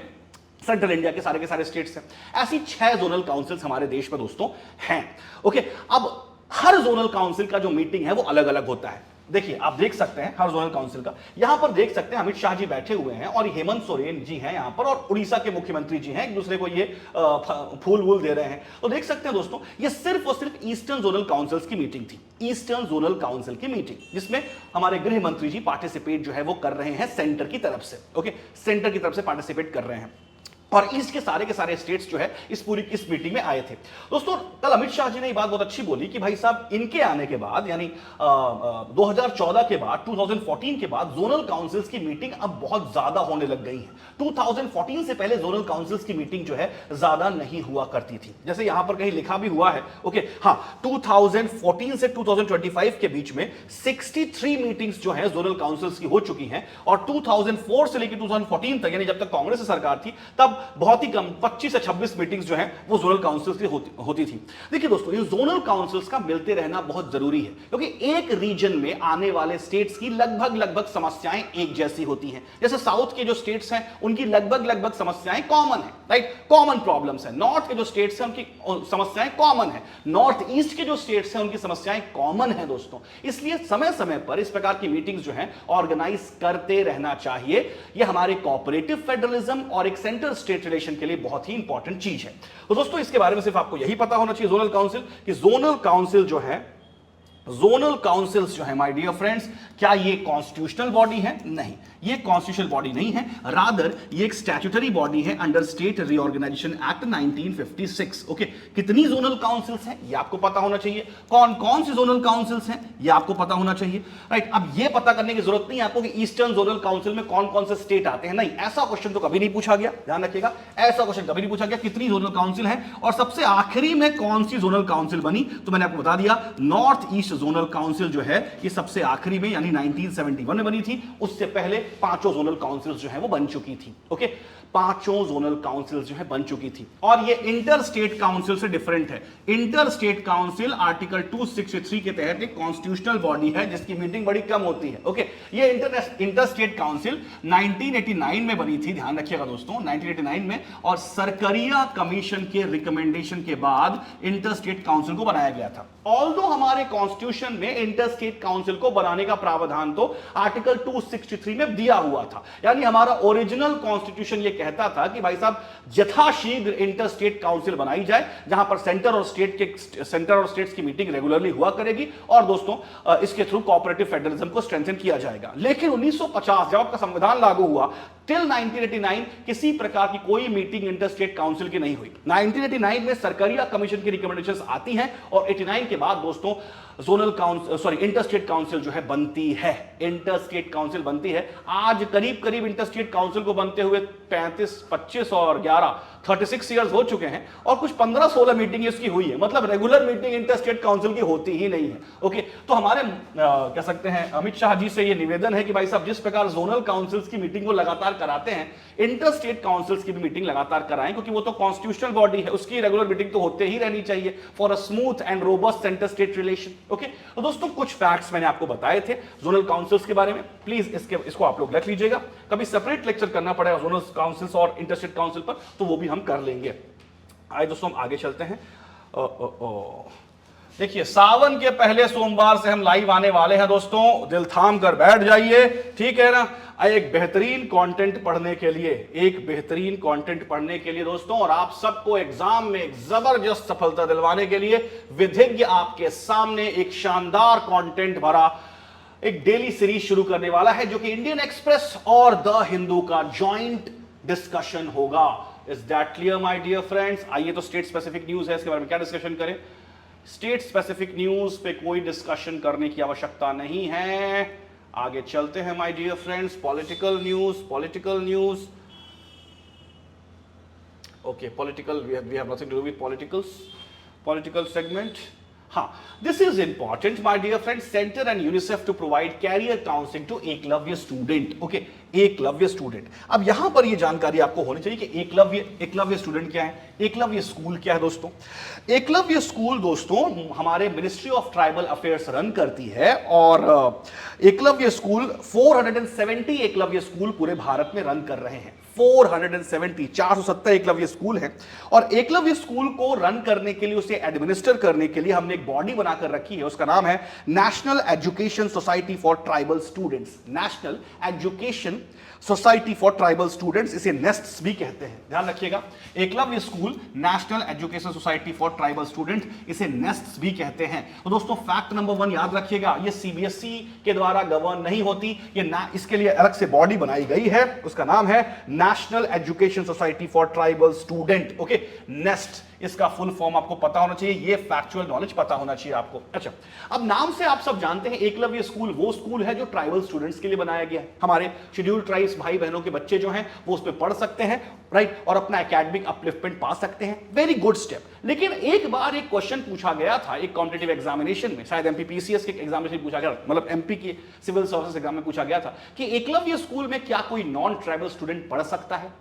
सेंट्रल इंडिया के सारे स्टेट्स हैं। ऐसी 6 जोनल काउंसिल्स हमारे देश में दोस्तों हैं। ओके, अब हर जोनल काउंसिल का जो मीटिंग है वो अलग अलग होता है। देखिए आप देख सकते हैं हर जोनल काउंसिल का, यहां पर देख सकते हैं अमित शाह जी बैठे हुए हैं और हेमंत सोरेन जी हैं यहां पर, और उड़ीसा के मुख्यमंत्री जी हैं, एक दूसरे को ये फूल वूल दे रहे हैं। तो देख सकते हैं दोस्तों, ये सिर्फ और सिर्फ ईस्टर्न जोनल काउंसिल्स की मीटिंग थी, ईस्टर्न जोनल काउंसिल की मीटिंग, जिसमें हमारे गृह मंत्री जी पार्टिसिपेट जो है वो कर रहे हैं सेंटर की तरफ से। ओके, सेंटर की तरफ से पार्टिसिपेट कर रहे हैं, और ईस्ट के सारे स्टेट्स जो है इस मीटिंग में आए थे। दोस्तों कल अमित शाह जी ने ये बात बहुत अच्छी बोली कि भाई साहब इनके आने के बाद, यानी 2014 के बाद, 2014 के बाद जोनल काउंसिल्स की मीटिंग अब बहुत ज्यादा होने लग गई है। 2014 से पहले जोनल काउंसिल्स की मीटिंग जो है ज्यादा नहीं हुआ करती थी, जैसे यहां पर कहीं लिखा भी हुआ है। ओके, 2014 से 2025 के बीच में 63 मीटिंग्स जो है जोनल काउंसिल्स की हो चुकी हैं, और 2004 से लेकर 2014 तक, यानी जब तक कांग्रेस सरकार थी तब मतलब बहुत ही कम 25 से 26 मीटिंग्स जो है वो जोनल काउंसिल्स की होती थी। देखिए दोस्तों, ये जोनल काउंसिल्स का मिलते रहना बहुत जरूरी है, क्योंकि एक रीजन में आने वाले स्टेट्स की लगभग समस्याएं एक जैसी होती हैं। जैसे साउथ के जो स्टेट्स हैं उनकी लगभग समस्याएं कॉमन है, राइट, कॉमन प्रॉब्लम्स है। नॉर्थ के जो स्टेट्स हैं उनकी समस्याएं कॉमन है, नॉर्थ ईस्ट के जो स्टेट्स हैं उनकी समस्याएं कॉमन है दोस्तों। इसलिए समय समय पर इस प्रकार की मीटिंग्स जो है ऑर्गेनाइज करते रहना चाहिए। यह हमारे कोऑपरेटिव फेडरलिज्म और एक सेंटर स्टेट रिलेशन के लिए बहुत ही इंपॉर्टेंट चीज है। तो दोस्तों, इसके बारे में सिर्फ आपको यही पता होना चाहिए जोनल काउंसिल, कि जोनल काउंसिल जो है, जोनल काउंसिल्स जो है माय डियर फ्रेंड्स, क्या ये कॉन्स्टिट्यूशनल बॉडी है? नहीं, ये कॉन्स्टिट्यूशनल बॉडी नहीं है, रादर ये एक स्टैट्यूटरी बॉडी है under state reorganisation act 1956। Okay, कितनी जोनल काउंसिल्स हैं ये आपको पता होना चाहिए, कौन कौन सी जोनल काउंसिल्स हैं ये आपको पता होना चाहिए, राइट। अब ये पता करने की जरूरत नहीं है आपको कि ईस्टर्न जोनल काउंसिल में कौन कौन से स्टेट आते हैं, नहीं, ऐसा क्वेश्चन तो कभी नहीं पूछा गया, ध्यान रखिएगा, ऐसा क्वेश्चन कभी नहीं पूछा गया। कितनी जोनल काउंसिल है और सबसे आखिरी में कौन सी जोनल काउंसिल बनी, तो मैंने आपको बता दिया, नॉर्थ ईस्ट जोनल काउंसिल जो है ये सबसे आखिरी में यानी 1971 में बनी थी। उससे पहले पांचों जोनल काउंसिल्स जो है वो बन चुकी थी। ओके, पांचों जोनल काउंसिल्स जो है बन चुकी थी। और ये इंटर स्टेट काउंसिल से डिफरेंट है। इंटर स्टेट काउंसिल आर्टिकल 263 के तहत एक कॉन्स्टिट्यूशनल बॉडी है जिसकी मीटिंग बड़ी कम होती है। ओके, ये इंटर स्टेट काउंसिल 1989 में बनी थी, ध्यान रखिएगा दोस्तों, 1989 में, और सरकरिया कमीशन के रिकमेंडेशन के बाद इंटर स्टेट काउंसिल को बनाया गया था। ऑल्दो हमारे कॉन्स्टिट्यूशन में इंटर स्टेट काउंसिल को बनाने का प्रावधान तो आर्टिकल 263 में दिया हुआ था, यानी हमारा ओरिजिनल कॉन्स्टिट्यूशन ये कहता था कि भाई साहब यथाशीघ्र इंटर स्टेट काउंसिल बनाई जाए, जहां पर सेंटर और स्टेट्स की मीटिंग रेगुलरली हुआ करेगी, और दोस्तों इसके थ्रू कोऑपरेटिव फेडरलिज्म को स्ट्रेंथन किया जाएगा। लेकिन 1950 जब आपका संविधान लागू हुआ, टिल 1989 किसी प्रकार की कोई मीटिंग इंटर स्टेट काउंसिल की नहीं हुई। 1989 में सरकरिया कमीशन की रिकमेंडेशंस आती हैं और 89 के बाद दोस्तों zonal council inter state council जो है बनती है, इंटर स्टेट काउंसिल बनती है। आज करीब इंटर स्टेट काउंसिल को बनते हुए 35, 25 और 11 36 ईयर्स हो चुके हैं, और कुछ 15-16 मीटिंग इसकी हुई है, मतलब regular meeting inter state council की होती ही नहीं है। ओके, तो हमारे कह सकते हैं अमित शाह जी से ये निवेदन है कि भाई साहब जिस प्रकार जोनल काउंसिल्स की मीटिंग को लगातार कराते हैं, इंटर स्टेट काउंसिल्स की भी मीटिंग लगातार कराएं, क्योंकि वो तो कॉन्स्टिट्यूशनल बॉडी है, उसकी रेगुलर मीटिंग तो होते ही रहनी चाहिए for a smooth and robust centre state relation. Okay, तो दोस्तों कुछ फैक्ट्स मैंने आपको बताए थे जोनल काउंसिल्स के बारे में, प्लीज इसको आप लोग रख लीजिएगा। कभी सेपरेट लेक्चर करना पड़ेगा जोनल काउंसिल्स और इंटर स्टेट काउंसिल पर, तो वो भी हम कर लेंगे। आइए दोस्तों हम आगे चलते हैं। देखिए, सावन के पहले सोमवार से हम लाइव आने वाले हैं दोस्तों, दिल थाम कर बैठ जाइए, ठीक है ना। एक बेहतरीन कंटेंट पढ़ने के लिए, दोस्तों, और आप सबको एग्जाम में एक जबरदस्त सफलता दिलवाने के लिए विधिज्ञ आपके सामने एक शानदार कंटेंट भरा एक डेली सीरीज शुरू करने वाला है, जो कि इंडियन एक्सप्रेस और द हिंदू का जॉइंट डिस्कशन होगा। Is that clear my dear friends? आइए, तो स्टेट स्पेसिफिक न्यूज है, इसके बारे में क्या डिस्कशन करें? स्टेट स्पेसिफिक न्यूज पे कोई डिस्कशन करने की आवश्यकता नहीं है। आगे चलते हैं my dear friends. Political news, okay, political, we have nothing to do with political segment. हाँ, this is important my dear friends, centre and UNICEF to provide career counselling to Eklavya student. Okay, Eklavya student. अब यहां पर यह जानकारी आपको होनी चाहिए कि एकलव्य स्टूडेंट क्या है, एकलव्य स्कूल क्या है दोस्तों। एकलव्य स्कूल दोस्तों हमारे ministry of tribal affairs run करती है, और एकलव्य स्कूल 470 एकलव्य स्कूल पूरे भारत में रन कर रहे हैं। 470 एकलव्य स्कूल हैं, और एकलव्य स्कूल को रन करने के लिए, उसे एडमिनिस्टर करने के लिए हमने एक बॉडी बनाकर रखी है, उसका नाम है national education society for tribal students. National education society for tribal students, इसे नेस्ट्स भी कहते हैं, ध्यान रखिएगा। Eklavya school national education society for tribal student, इसे नेस्ट्स भी कहते हैं। तो दोस्तों फैक्ट नंबर 1 याद रखिएगा, ये सीबीएसई के द्वारा गवर्न नहीं होती, ये इसके लिए अलग से बॉडी बनाई गई है, उसका नाम है national education society for tribal student. Okay, nest इसका फुल फॉर्म आपको पता होना चाहिए, ये फैक्चुअल नॉलेज पता होना चाहिए आपको। अच्छा, अब नाम से आप सब जानते हैं एकलव्य स्कूल वो स्कूल है जो ट्राइबल स्टूडेंट्स के लिए बनाया गया है। हमारे शेड्यूल्ड ट्राइब्स भाई बहनों के बच्चे जो हैं वो उसमें पढ़ सकते हैं, राइट, और अपना एकेडमिक अपलिफ्टमेंट पा सकते हैं। Very good step. लेकिन एक बार एक क्वेश्चन पूछा गया था एक कॉम्पिटिटिव एग्जामिनेशन में, शायद एमपीपीसीएस के एग्जामिनेशन पूछा गया, मतलब एमपी के सिविल सर्विसेज एग्जाम में पूछा गया था कि एकलव्य स्कूल में क्या कोई नॉन ट्राइबल स्टूडेंट पढ़ सकता है?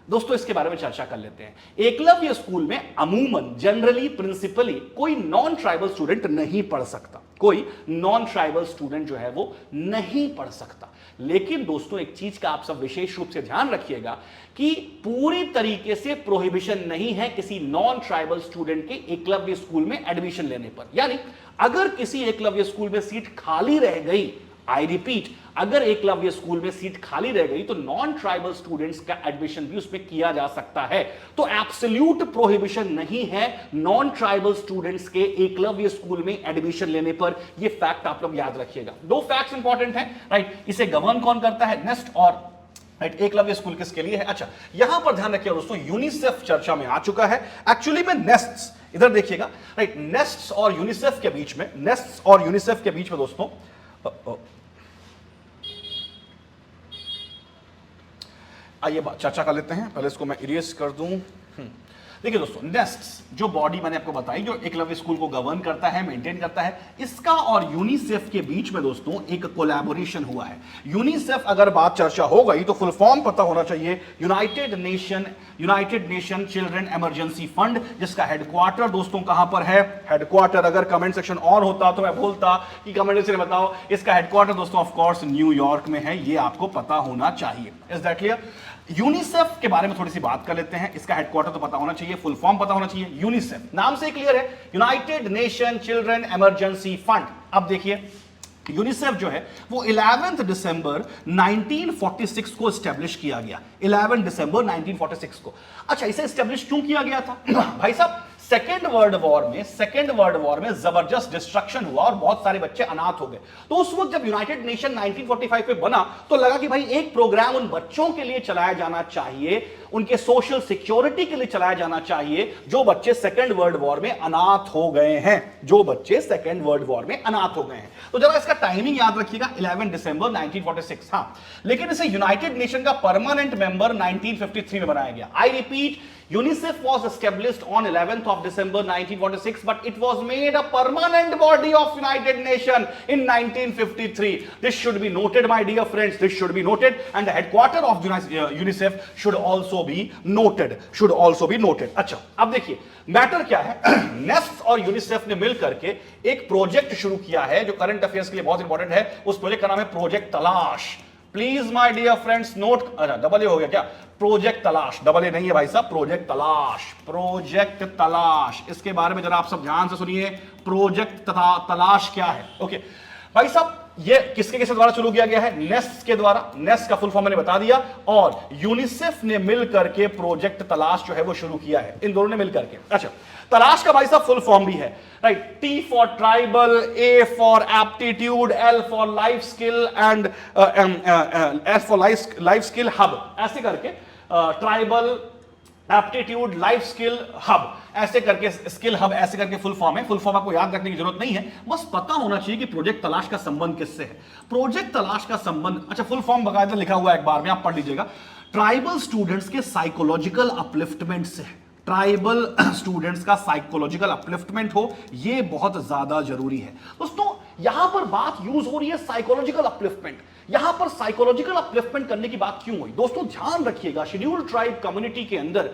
दोस्तों इसके बारे में चर्चा कर लेते हैं। एकलव्य स्कूल में अमूमन जनरली प्रिंसिपली कोई नॉन ट्राइबल स्टूडेंट नहीं पढ़ सकता, कोई नॉन ट्राइबल स्टूडेंट जो है वो नहीं पढ़ सकता। लेकिन दोस्तों एक चीज का आप सब विशेष रूप से ध्यान रखिएगा कि पूरी तरीके से प्रोहिबिशन नहीं है किसी नॉन ट्राइबल स्टूडेंट के एकलव्य स्कूल में एडमिशन लेने पर। यानी अगर किसी एकलव्य स्कूल में सीट खाली रह गई, आई रिपीट, अगर एकलव्य स्कूल में सीट खाली रह गई तो नॉन ट्राइबल स्टूडेंट्स का एडमिशन भी उसमें किया जा सकता है। तो एब्सोल्यूट प्रोहिबिशन नहीं है नॉन ट्राइबल स्टूडेंट्स के एकलव्य स्कूल में एडमिशन लेने पर। यह फैक्ट आप लोग याद रखिएगा। दो फैक्ट्स इंपॉर्टेंट हैं, राइट। इसे गवर्न कौन करता है? नेस्ट और राइट। एकलव्य स्कूल किसके लिए है? अच्छा, यहां पर ध्यान रखिए दोस्तों, यूनिसेफ चर्चा में आ चुका है। एक्चुअली में नेस्ट्स, इधर देखिएगा, राइट, नेस्ट्स और यूनिसेफ के बीच में, नेस्ट्स और यूनिसेफ के बीच में दोस्तों आइए चर्चा कर लेते हैं। पहले इसको मैं इरेज कर दूं। देखिए दोस्तों, नेस्ट्स जो बॉडी मैंने आपको बताई जो एकलव्य स्कूल को गवर्न करता है, मेंटेन करता है, इसका और यूनिसेफ के बीच में दोस्तों एक कोलैबोरेशन हुआ है। यूनिसेफ अगर बात चर्चा हो गई तो फुल फॉर्म पता होना चाहिए, United nation children emergency fund, जिसका हेडक्वार्टर दोस्तों कहां पर है? हेडक्वार्टर अगर कमेंट सेक्शन ऑन होता तो मैं बोलता कि कमेंट सेक्शन में बताओ इसका हेडक्वार्टर दोस्तों ऑफ कोर्स न्यूयॉर्क में है। ये आपको पता होना चाहिए। Is that clear? यूनिसेफ के बारे में थोड़ी सी बात कर लेते हैं। इसका हेडक्वार्टर तो पता होना चाहिए, फुल फॉर्म पता होना चाहिए। यूनिसेफ नाम से क्लियर है, United nation children emergency fund. अब देखिए यूनिसेफ जो है वो 11 दिसंबर 1946 को स्टैब्लिश किया गया। 11 दिसंबर 1946 को। अच्छा, इसे स्टैब्लिश क्यों किया गया था? भाई साहब, सेकेंड वर्ल्ड वॉर में जबरदस्त डिस्ट्रक्शन हुआ और बहुत सारे बच्चे अनाथ हो गए। तो उस वक्त जब यूनाइटेड नेशन 1945 पे बना तो लगा कि भाई एक प्रोग्राम उन बच्चों के लिए चलाया जाना चाहिए, उनके सोशल सिक्योरिटी के लिए चलाया जाना चाहिए जो बच्चे सेकेंड वर्ल्ड वॉर में अनाथ हो गए हैं, जो बच्चे सेकेंड वर्ल्ड वॉर में अनाथ हो गए हैं। तो जरा इसका टाइमिंग याद रखिएगा, 11 दिसंबर 1946। हाँ, लेकिन इसे यूनाइटेड नेशन का परमानेंट मेंबर 1953 में बनाया गया। I repeat, UNICEF was established on 11th of December 1946, but it was made a permanent body of United Nations in 1953. This should be noted, my dear friends. This should be noted, and the headquarter of UNICEF should also be noted. Should also be noted. अच्छा, अब देखिए matter क्या है। Nest और UNICEF ने मिलकर के एक प्रोजेक्ट शुरू किया है जो करंट अफेयर्स के लिए बहुत इंपॉर्टेंट है। उस प्रोजेक्ट का नाम है project Talash. Please my dear friends note. अच्छा, डबल ए हो गया क्या? प्रोजेक्ट तलाश, डबल ए नहीं है भाई साहब, प्रोजेक्ट तलाश, प्रोजेक्ट तलाश। इसके बारे में जरा आप सब ध्यान से सुनिए, प्रोजेक्ट तलाश क्या है? ओके भाई साहब, ये किसके द्वारा शुरू किया गया है? नेस्ट के द्वारा। नेस्ट का फुल फॉर्म मैंने बता दिया, और यूनिसेफ ने मिलकर के प्रोजेक्ट तलाश जो है वो शुरू किया है, इन दोनों ने मिलकर के। अच्छा, तलाश का भाई साहब फुल फॉर्म भी है, right. T for tribal, A for aptitude, L for life skill and S for life skill hub, ऐसे करके tribal aptitude life skill hub, ऐसे करके स्किल हब, ऐसे करके फुल फॉर्म है। फुल फॉर्म आपको याद रखने की जरूरत नहीं है, बस पता होना चाहिए कि प्रोजेक्ट तलाश का संबंध किससे है। प्रोजेक्ट तलाश का संबंध, अच्छा फुल फॉर्म बकायदा लिखा हुआ है, एक बार में आप पढ़ लीजिएगा। ट्राइबल स्टूडेंट्स के साइकोलॉजिकल अपलिफ्टमेंट से, ट्राइबल स्टूडेंट्स का साइकोलॉजिकल अपलिफ्टमेंट हो, यह बहुत ज्यादा जरूरी है। दोस्तों यहां पर बात यूज हो रही है साइकोलॉजिकल अपलिफ्टमेंट। यहां पर साइकोलॉजिकल अपलिफ्टमेंट करने की बात क्यों हुई? दोस्तों ध्यान रखिएगा, शेड्यूल्ड ट्राइब कम्युनिटी के अंदर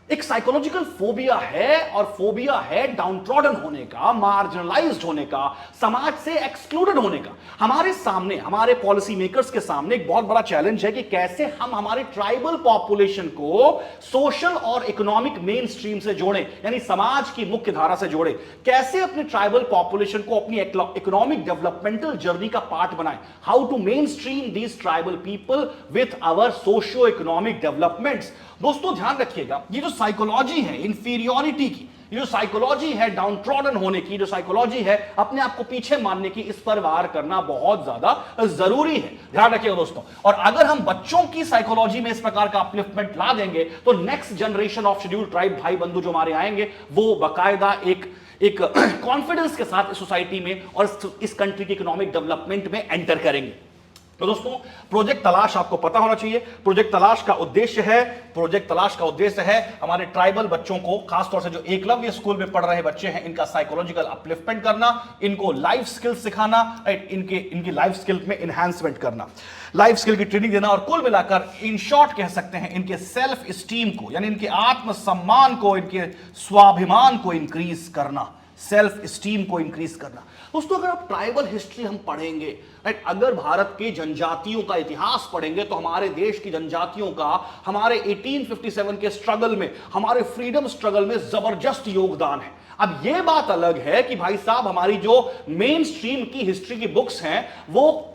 एक साइकोलॉजिकल फोबिया है, और फोबिया है डाउनट्रॉडन होने का, मार्जिनलाइज्ड होने का, समाज से एक्सक्लूडेड होने का। हमारे सामने, हमारे पॉलिसी मेकर्स के सामने एक बहुत बड़ा चैलेंज है कि कैसे हम हमारे ट्राइबल पॉपुलेशन को सोशल और इकोनॉमिक मेन स्ट्रीम से जोड़ें, यानी समाज की मुख्य धारा से जोड़ें। कैसे अपने ट्राइबल पॉपुलेशन को अपनी इकोनॉमिक डेवलपमेंटल जर्नी का पार्ट बनाएं। How to mainstream these tribal people with our socio economic developments. दोस्तों ध्यान रखिएगा, ये जो साइकोलॉजी है इंफीरियरिटी की, ये जो साइकोलॉजी है डाउनट्रॉडन होने की, जो साइकोलॉजी है अपने आप को पीछे मानने की, इस पर वार करना बहुत ज्यादा जरूरी है। ध्यान रखिएगा दोस्तों। और अगर हम बच्चों की साइकोलॉजी में इस प्रकार का अपलिफ्टमेंट ला देंगे तो next generation of scheduled tribe भाई बंधु जो हमारे आएंगे वो बाकायदा एक कॉन्फिडेंस के साथ सोसाइटी में और इस कंट्री के इकोनॉमिक डेवलपमेंट में एंटर करेंगे। तो दोस्तों प्रोजेक्ट तलाश आपको पता होना चाहिए। प्रोजेक्ट तलाश का उद्देश्य है हमारे ट्राइबल बच्चों को, खासतौर से जो एकलव्य स्कूल में पढ़ रहे बच्चे हैं, इनका साइकोलॉजिकल अपलिफ्टमेंट करना, इनको लाइफ स्किल्स सिखाना, राइट, इनकी लाइफ स्किल में एनहांसमेंट करना, लाइफ स्किल की ट्रेनिंग देना, और कुल मिलाकर इन शॉर्ट कह सकते हैं इनके सेल्फ स्टीम को, यानी इनके आत्मसम्मान को, इनके स्वाभिमान को इंक्रीज करना, सेल्फ स्टीम को इंक्रीज करना। दोस्तों अगर आप ट्राइबल हिस्ट्री हम पढ़ेंगे, राइट, अगर भारत के जनजातियों का इतिहास पढ़ेंगे तो हमारे देश की जनजातियों का हमारे 1857 के स्ट्रगल में, हमारे फ्रीडम स्ट्रगल में जबरदस्त योगदान है। अब यह बात अलग है कि भाई साहब हमारी जो मेन स्ट्रीम की हिस्ट्री की बुक्स हैं वो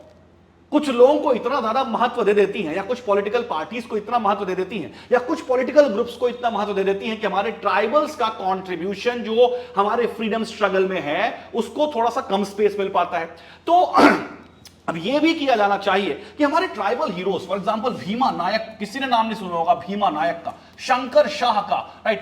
कुछ लोगों को इतना ज्यादा महत्व दे देती हैं, या कुछ पॉलिटिकल पार्टीज को इतना महत्व दे देती हैं, या कुछ पॉलिटिकल ग्रुप्स को इतना महत्व दे देती हैं कि हमारे ट्राइबल्स का कंट्रीब्यूशन जो हमारे फ्रीडम स्ट्रगल में है उसको थोड़ा सा कम स्पेस मिल पाता है। तो अब यह भी किया जाना चाहिए कि हमारे tribal heroes, for example Bhima Nayak, किसी ने नाम नहीं सुना होगा भीमा नायक का, शंकर शाह का, राइट,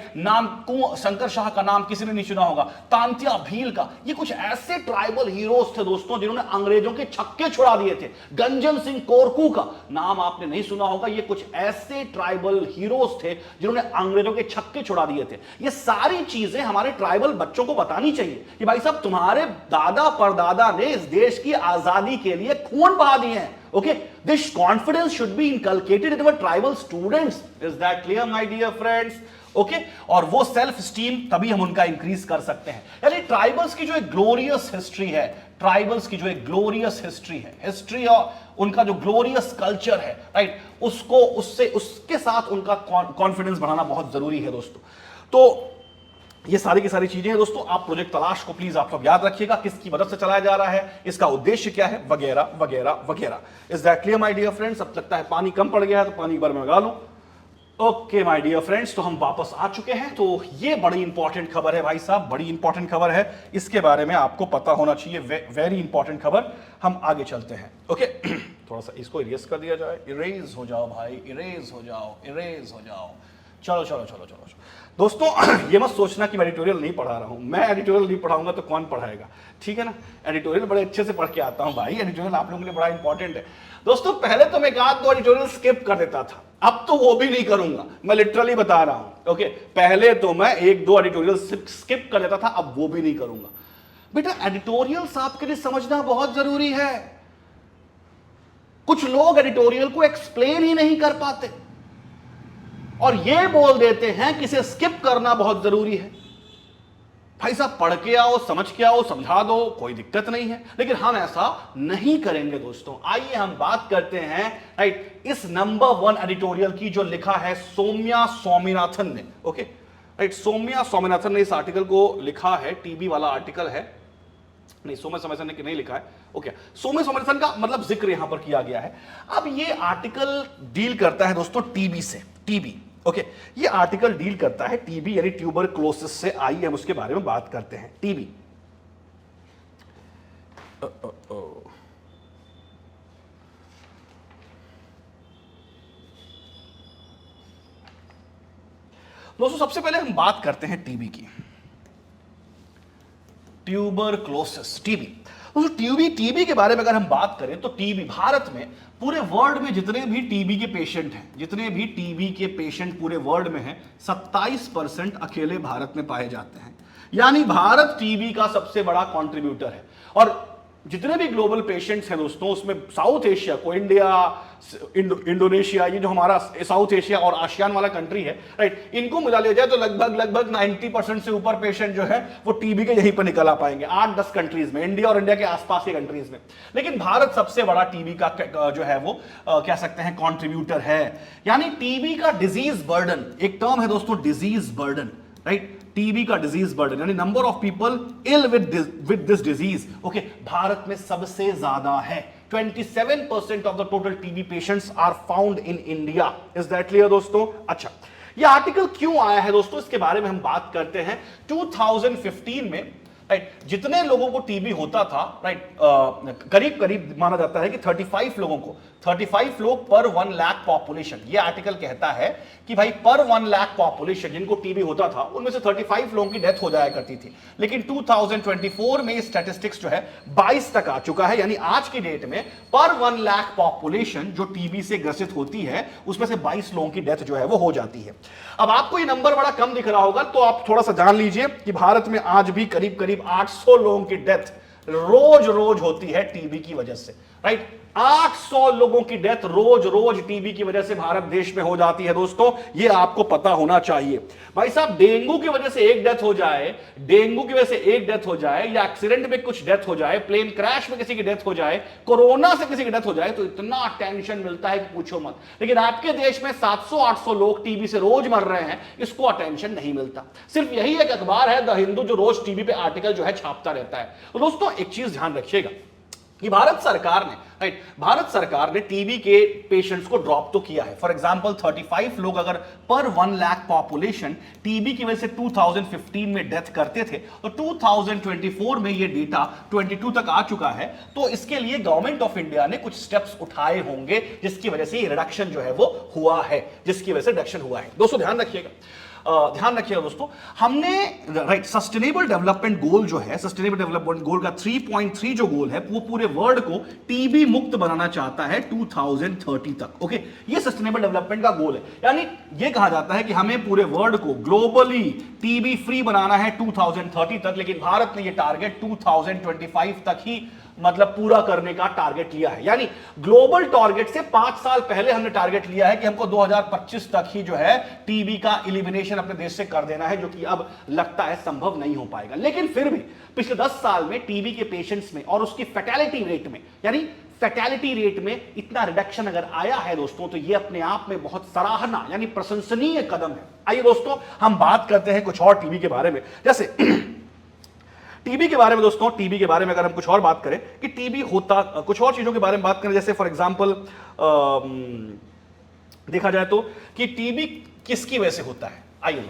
शंकर शाह का नाम किसी ने नहीं सुना होगा, तांत्या भील का, ये कुछ ऐसे ट्राइबल हीरोज थे दोस्तों जिन्होंने अंग्रेजों के छक्के छुड़ा दिए थे। गंजन सिंह कोरकू का नाम आपने नहीं सुना होगा, ये कुछ ऐसे ट्राइबल हीरोज थे जिन्होंने अंग्रेजों के छक्के छुड़ा दिए थे। ये सारी चीजें हमारे ट्राइबल बच्चों को बतानी चाहिए कि भाई साहब तुम्हारे दादा परदादा ने इस देश की आजादी के लिए खून बहा दिए हैं। Okay, this confidence should be inculcated in our tribal students. Is that clear, my dear friends? Okay, और वो सेल्फ स्टीम तभी हम उनका इंक्रीज कर सकते हैं। यानी ट्राइबल्स की जो एक ग्लोरियस हिस्ट्री है, हिस्ट्री और उनका जो ग्लोरियस कल्चर है, राइट, उसके साथ उनका कॉन्फिडेंस बढ़ाना बहुत जरूरी है दोस्तों। तो ये सारी की सारी चीजें हैं दोस्तों। आप प्रोजेक्ट तलाश को प्लीज आप सब याद रखिएगा, किसकी मदद से चलाया जा रहा है, इसका उद्देश्य क्या है, वगैरह वगैरह वगैरह। Is that clear my dear friends? अब लगता है पानी कम पड़ गया है तो पानी एक बार मैं लगा लूं। ओके माय डियर फ्रेंड्स, तो हम वापस आ चुके हैं। तो ये बड़ी इंपॉर्टेंट खबर है भाई साहब, बड़ी इंपॉर्टेंट खबर है, इसके बारे में आपको पता होना चाहिए, वेरी इंपॉर्टेंट खबर। हम आगे चलते हैं। ओके थोड़ा सा इसको इरेज कर दिया जाए, इरेज हो जाओ भाई, इरेज हो जाओ। चलो दोस्तों, ये मत सोचना कि मैं एडिटोरियल नहीं पढ़ा रहा हूं। मैं एडिटोरियल नहीं पढ़ाऊंगा तो कौन पढ़ाएगा, ठीक है ना। एडिटोरियल बड़े अच्छे से पढ़ के आता हूं भाई, एडिटोरियल आप लोगों के लिए बड़ा इंपॉर्टेंट है दोस्तों। पहले तो मैं एक आध दो एडिटोरियल स्किप कर देता था, अब तो वो भी नहीं करूंगा, मैं लिटरली बता रहा हूं। ओके, पहले तो मैं एक दो एडिटोरियल स्किप कर देता था, अब वो भी नहीं करूंगा। बेटा एडिटोरियल्स आपके लिए समझना बहुत जरूरी है। कुछ लोग एडिटोरियल को एक्सप्लेन ही नहीं कर पाते और ये बोल देते हैं कि इसे स्किप करना बहुत जरूरी है। भाई साहब पढ़ के आओ, समझ के आओ, समझा दो, कोई दिक्कत नहीं है, लेकिन हम ऐसा नहीं करेंगे दोस्तों। आइए हम बात करते हैं, राइट, इस नंबर 1 एडिटोरियल की जो लिखा है सौम्या स्वामीनाथन ने। ओके राइट, सौम्या स्वामीनाथन ने इस आर्टिकल को लिखा है, टीबी वाला आर्टिकल है, नहीं सौम्या स्वामीनाथन ने नहीं लिखा है। ओके, सौम्या स्वामीनाथन का मतलब जिक्र यहां पर किया गया है। अब ये आर्टिकल डील करता है दोस्तों टीबी से, टीबी। ओके, ये आर्टिकल डील करता है टीबी यानी ट्यूबरक्लोसिस से। आइए हम उसके बारे में बात करते हैं। टीबी दोस्तों सबसे पहले हम बात करते हैं टीबी की, ट्यूबरक्लोसिस, टीबी। दोस्तों टीबी के बारे में अगर हम बात करें तो टीबी भारत में, पूरे वर्ल्ड में जितने भी टीबी के पेशेंट हैं, जितने भी टीबी के पेशेंट पूरे वर्ल्ड में हैं, 27% अकेले भारत में पाए जाते हैं। यानी भारत टीबी का सबसे बड़ा कंट्रीब्यूटर है। और जितने भी ग्लोबल पेशेंट्स हैं दोस्तों, उसमें साउथ एशिया को, इंडिया, इंडोनेशिया, ये जो हमारा साउथ एशिया और आसियान वाला कंट्री है, राइट, इनको मिला लिया जाए तो लगभग 90% से ऊपर पेशेंट जो है वो टीबी के यहीं पर निकल आ पाएंगे, 8-10 कंट्रीज में, इंडिया और इंडिया के आसपास के कंट्रीज में। लेकिन भारत सबसे बड़ा टीबी का जो है वो कह सकते हैं कंट्रीब्यूटर है। यानी टीबी का डिजीज बर्डन, एक टर्म है दोस्तों डिजीज बर्डन, राइट, टीबी का डिजीज बर्डन यानी number of people ill with this disease, okay, Bharat में सबसे ज्यादा है। 27% of the total TB patients are found in India. Is that clear दोस्तों? अच्छा, ये आर्टिकल क्यों आया है दोस्तों, इसके बारे में हम बात करते हैं। 2015 में राइट। जितने लोगों को टीबी होता था, राइट, करीब करीब माना जाता है कि 35 लोगों को, 35 लोग पर 1 लाख पॉपुलेशन। ये आर्टिकल कहता है कि भाई पर 1 लाख पॉपुलेशन जिनको टीबी होता था उनमें से 35 लोगों की डेथ हो जाया करती थी। लेकिन 2024 में स्टैटिस्टिक्स जो है 22 तक आ चुका है, यानी आज की डेट में पर 1 लाख पॉपुलेशन जो टीबी से ग्रसित होती है उसमें से 22 लोगों की डेथ जो है वो हो जाती है। अब आपको ये नंबर बड़ा कम दिख रहा होगा, तो आप थोड़ा सा जान लीजिए कि भारत में आज भी करीब करीब 800 लोगों की डेथ रोज रोज होती है टीबी की वजह से, राइट। 800 लोगों की डेथ रोज रोज टीबी की वजह से भारत देश में हो जाती है दोस्तों, ये आपको पता होना चाहिए। भाई साहब, डेंगू की वजह से एक डेथ हो जाए, डेंगू की वजह से एक डेथ हो जाए, या एक्सीडेंट में कुछ डेथ हो जाए, प्लेन क्रैश में किसी की डेथ हो जाए, कोरोना से किसी की डेथ हो जाए, तो इतना टेंशन मिलता है कि पूछो मत। लेकिन आपके देश में 700-800 लोग टीबी से रोज मर रहे हैं, इसको अटेंशन नहीं मिलता। सिर्फ यही एक अखबार है द हिंदू जो रोज टीबी पे आर्टिकल जो है छापता रहता है। तो दोस्तों एक चीज ध्यान रखिएगा कि भारत सरकार ने टीबी के पेशेंट्स को ड्रॉप तो किया है। फॉर एग्जांपल 35 लोग अगर पर 1 लाख पॉपुलेशन टीबी की वजह से 2015 में डेथ करते थे, तो 2024 में ये डेटा 22 तक आ चुका है। तो इसके लिए गवर्नमेंट ऑफ इंडिया ने कुछ स्टेप्स उठाए होंगे जिसकी वजह से ये रिडक्शन जो है वो हुआ है, दोस्तों ध्यान रखिएगा दोस्तों। हमने राइट सस्टेनेबल डेवलपमेंट गोल जो है, सस्टेनेबल डेवलपमेंट गोल का 3.3 जो गोल है वो पूरे वर्ल्ड को टीबी मुक्त बनाना चाहता है 2030 तक। ओके, ये सस्टेनेबल डेवलपमेंट का गोल है, यानी ये कहा जाता है कि हमें पूरे वर्ल्ड को ग्लोबली टीबी फ्री बनाना है 2030 तक। लेकिन भारत ने ये टारगेट 2025 तक ही मतलब पूरा करने का टारगेट लिया है। यानी ग्लोबल टारगेट से 5 साल पहले हमने टारगेट लिया है कि हमको 2025 तक ही जो है टीबी का एलिमिनेशन अपने देश से कर देना है, जो कि अब लगता है संभव नहीं हो पाएगा। लेकिन फिर भी पिछले 10 साल में टीबी के पेशेंट्स में और उसकी फैटेलिटी रेट में, यानी फैटेलिटी रेट में इतना रिडक्शन अगर आया है दोस्तों, तो ये अपने आप में बहुत सराहना यानी प्रशंसनीय कदम है। आइए दोस्तों हम बात करते हैं कुछ और टीबी के बारे में। जैसे टीबी के बारे में दोस्तों, टीबी के बारे में अगर हम कुछ और बात करें कि टीबी होता, कुछ और चीजों के बारे में बात करें, जैसे फॉर एग्जांपल देखा जाए तो कि टीबी किसकी वजह से होता है। आइए